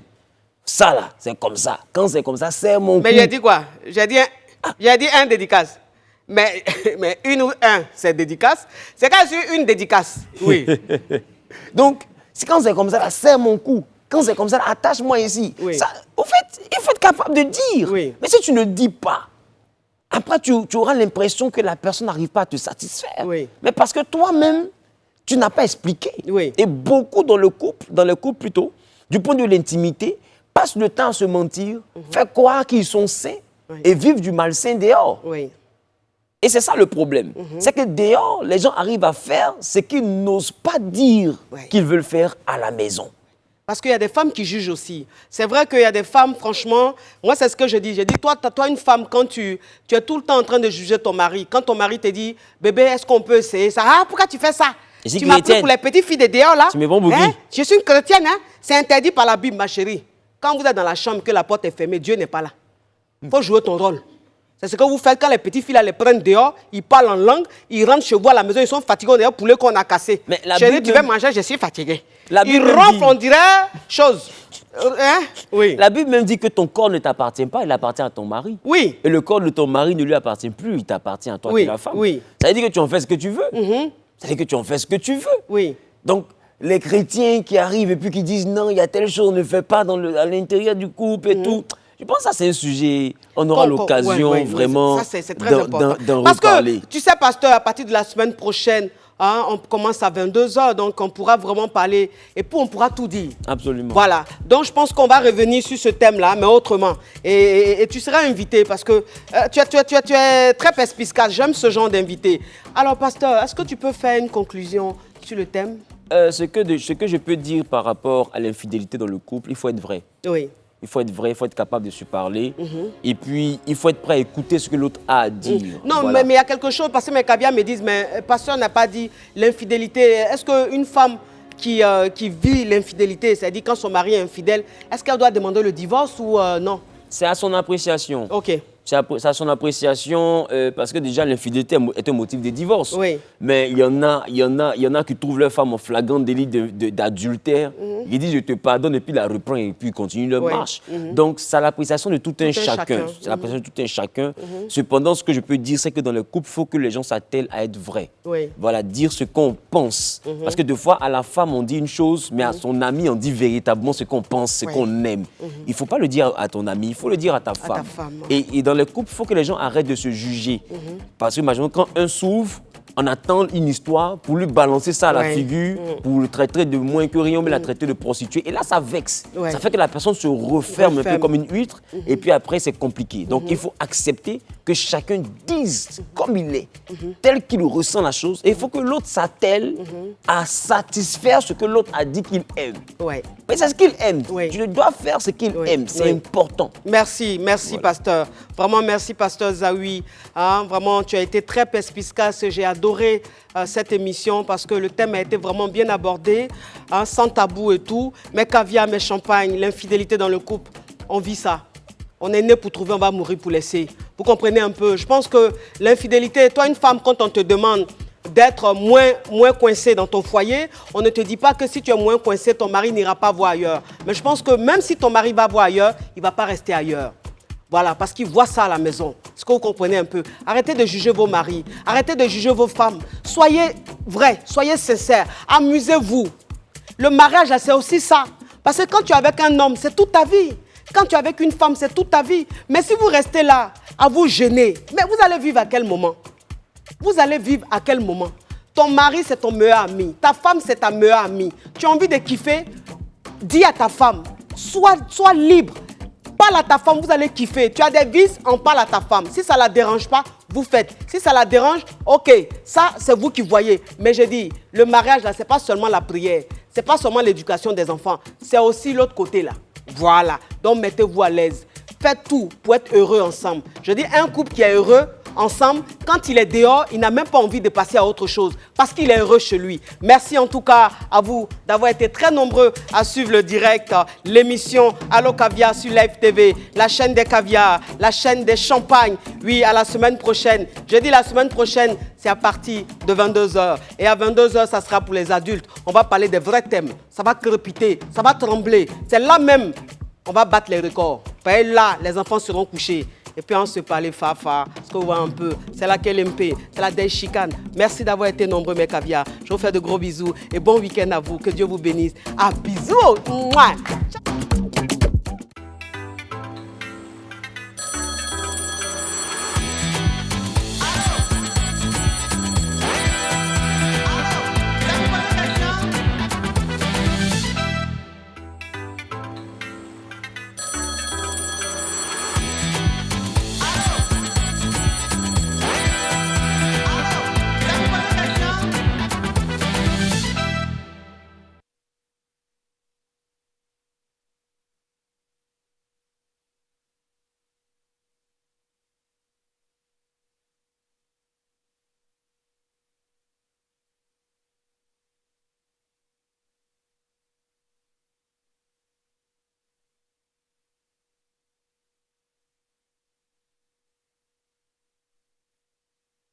Ça là, c'est comme ça. Quand c'est comme ça, c'est mon coup. Mais j'ai dit quoi? J'ai dit un dédicace. Mais une ou un, c'est dédicace. C'est quand c'est une dédicace. Oui. Donc, quand c'est comme ça, là, c'est mon coup. Quand c'est comme ça, là, attache-moi ici. Oui. Ça, au fait, il faut être capable de dire. Oui. Mais si tu ne dis pas, après, tu auras l'impression que la personne n'arrive pas à te satisfaire. Oui. Mais parce que toi-même, tu n'as pas expliqué. Oui. Et beaucoup dans le couple plutôt, du point de vue de l'intimité, passent le temps à se mentir, faire croire qu'ils sont sains et vivent du malsain dehors. Oui. Et c'est ça le problème. C'est que dehors, les gens arrivent à faire ce qu'ils n'osent pas dire qu'ils veulent faire à la maison. Parce qu'il y a des femmes qui jugent aussi. C'est vrai qu'il y a des femmes, franchement, moi c'est ce que je dis. Je dis, toi une femme, quand tu es tout le temps en train de juger ton mari, quand ton mari te dit, bébé, est-ce qu'on peut essayer ça? Ah, pourquoi tu fais ça? Tu m'as pris pour les petites filles de dehors là? Tu me bon hein? Je suis une chrétienne, hein? C'est interdit par la Bible, ma chérie. Quand vous êtes dans la chambre, que la porte est fermée, Dieu n'est pas là. Il faut jouer ton rôle. C'est ce que vous faites quand les petites filles là, les prennent dehors, ils parlent en langue, ils rentrent chez vous à la maison, ils sont fatigués, on dirait poulet qu'on a cassé. Mais la chérie, Bible tu veux manger, je suis fatigué. La Ils Bible ronflent, dit- on dirait chose. Hein? Oui. La Bible même dit que ton corps ne t'appartient pas, il appartient à ton mari. Oui. Et le corps de ton mari ne lui appartient plus, il t'appartient à toi Oui, qui es la femme. oui. Ça veut dire que tu en fais ce que tu veux. Ça veut dire que tu en fais ce que tu veux. Oui. Donc, les chrétiens qui arrivent et puis qui disent non, il y a telle chose, ne fais pas à l'intérieur du couple et tout. Je pense que ça, c'est un sujet, on aura l'occasion vraiment Ça, c'est très important. d'en Parce reparler. que, tu sais, pasteur, à partir de la semaine prochaine, hein, on commence à 22h, donc on pourra vraiment parler et puis on pourra tout dire. Absolument. Voilà. Donc, je pense qu'on va revenir sur ce thème-là, mais autrement. Et tu seras invité parce que tu es très perspicace. J'aime ce genre d'invité. Alors, pasteur, est-ce que tu peux faire une conclusion sur le thème? Ce que je peux dire par rapport à l'infidélité dans le couple, il faut être vrai. Oui. Il faut être vrai, il faut être capable de se parler. Et puis, il faut être prêt à écouter ce que l'autre a à dire. Non, Voilà. mais il y a quelque chose, parce que mes caviars me disent, mais pasteur n'a pas dit l'infidélité. Est-ce qu'une femme qui vit l'infidélité, c'est-à-dire quand son mari est infidèle, est-ce qu'elle doit demander le divorce ou non? C'est à son appréciation. Ok. C'est à son appréciation parce que déjà l'infidélité est un motif de divorce. Oui. Mais il y en a qui trouvent leur femme en flagrant délit d'adultère. Ils disent je te pardonne et puis la reprend et puis continue leur marche. Donc c'est à l'appréciation de tout un chacun. C'est l'appréciation de tout un chacun. Cependant, ce que je peux dire, c'est que dans le couple, il faut que les gens s'attellent à être vrais. Oui. Voilà, dire ce qu'on pense. Parce que des fois, à la femme, on dit une chose, mais à son ami, on dit véritablement ce qu'on pense, ce qu'on aime. Il ne faut pas le dire à ton ami, il faut le dire à ta femme. Et dans le couple, il faut que les gens arrêtent de se juger. Parce que, imaginons, quand un s'ouvre, on attend une histoire pour lui balancer ça à la figure, pour le traiter de moins que rien, mais la traiter de prostituée. Et là, ça vexe. Ça fait que la personne se referme un peu comme une huître, et puis après, c'est compliqué. Donc, il faut accepter que chacun dise comme il est, tel qu'il ressent la chose. Et il faut que l'autre s'attelle à satisfaire ce que l'autre a dit qu'il aime. Ouais. Mais c'est ce qu'il aime. Tu dois faire ce qu'il aime. C'est important. Merci, merci, pasteur. Vraiment, merci, pasteur Zawi. Hein, vraiment, tu as été très perspicace. J'ai adoré adoré cette émission parce que le thème a été vraiment bien abordé, hein, sans tabou et tout. Mais caviar, mais champagne, l'infidélité dans le couple, on vit ça. On est né pour trouver, on va mourir pour laisser. Vous comprenez un peu? Je pense que l'infidélité, toi une femme, quand on te demande d'être moins coincé dans ton foyer, on ne te dit pas que si tu es moins coincé, ton mari n'ira pas voir ailleurs. Mais je pense que même si ton mari va voir ailleurs, il ne va pas rester ailleurs. Voilà, parce qu'il voit ça à la maison. Est-ce que vous comprenez un peu? Arrêtez de juger vos maris, arrêtez de juger vos femmes. Soyez vrais, soyez sincères, amusez-vous. Le mariage, c'est aussi ça. Parce que quand tu es avec un homme, c'est toute ta vie. Quand tu es avec une femme, c'est toute ta vie. Mais si vous restez là, à vous gêner, mais vous allez vivre à quel moment? Vous allez vivre à quel moment? Ton mari, c'est ton meilleur ami. Ta femme, c'est ta meilleure amie. Tu as envie de kiffer? Dis à ta femme, sois libre. Parle à ta femme, vous allez kiffer. Tu as des vices, on parle à ta femme. Si ça ne la dérange pas, vous faites. Si ça la dérange, ok, ça, c'est vous qui voyez. Mais je dis, le mariage, là, ce n'est pas seulement la prière. Ce n'est pas seulement l'éducation des enfants. C'est aussi l'autre côté, là. Voilà. Donc, mettez-vous à l'aise. Faites tout pour être heureux ensemble. Je dis, un couple qui est heureux ensemble, quand il est dehors, il n'a même pas envie de passer à autre chose parce qu'il est heureux chez lui. Merci en tout cas à vous d'avoir été très nombreux à suivre le direct, l'émission Allo Caviar sur Live TV, la chaîne des caviars, la chaîne des champagnes. Oui, à la semaine prochaine. Je dis la semaine prochaine, c'est à partir de 22h. Et à 22h, ça sera pour les adultes. On va parler des vrais thèmes. Ça va crépiter, ça va trembler. C'est là même, on va battre les records. Et là, les enfants seront couchés. Et puis on se parlait fafa, ce que vous voyez un peu, c'est la KLMP, c'est la Day Chicane. Merci d'avoir été nombreux mes caviars. Je vous fais de gros bisous et bon week-end à vous. Que Dieu vous bénisse. Ah bisous. Mouah.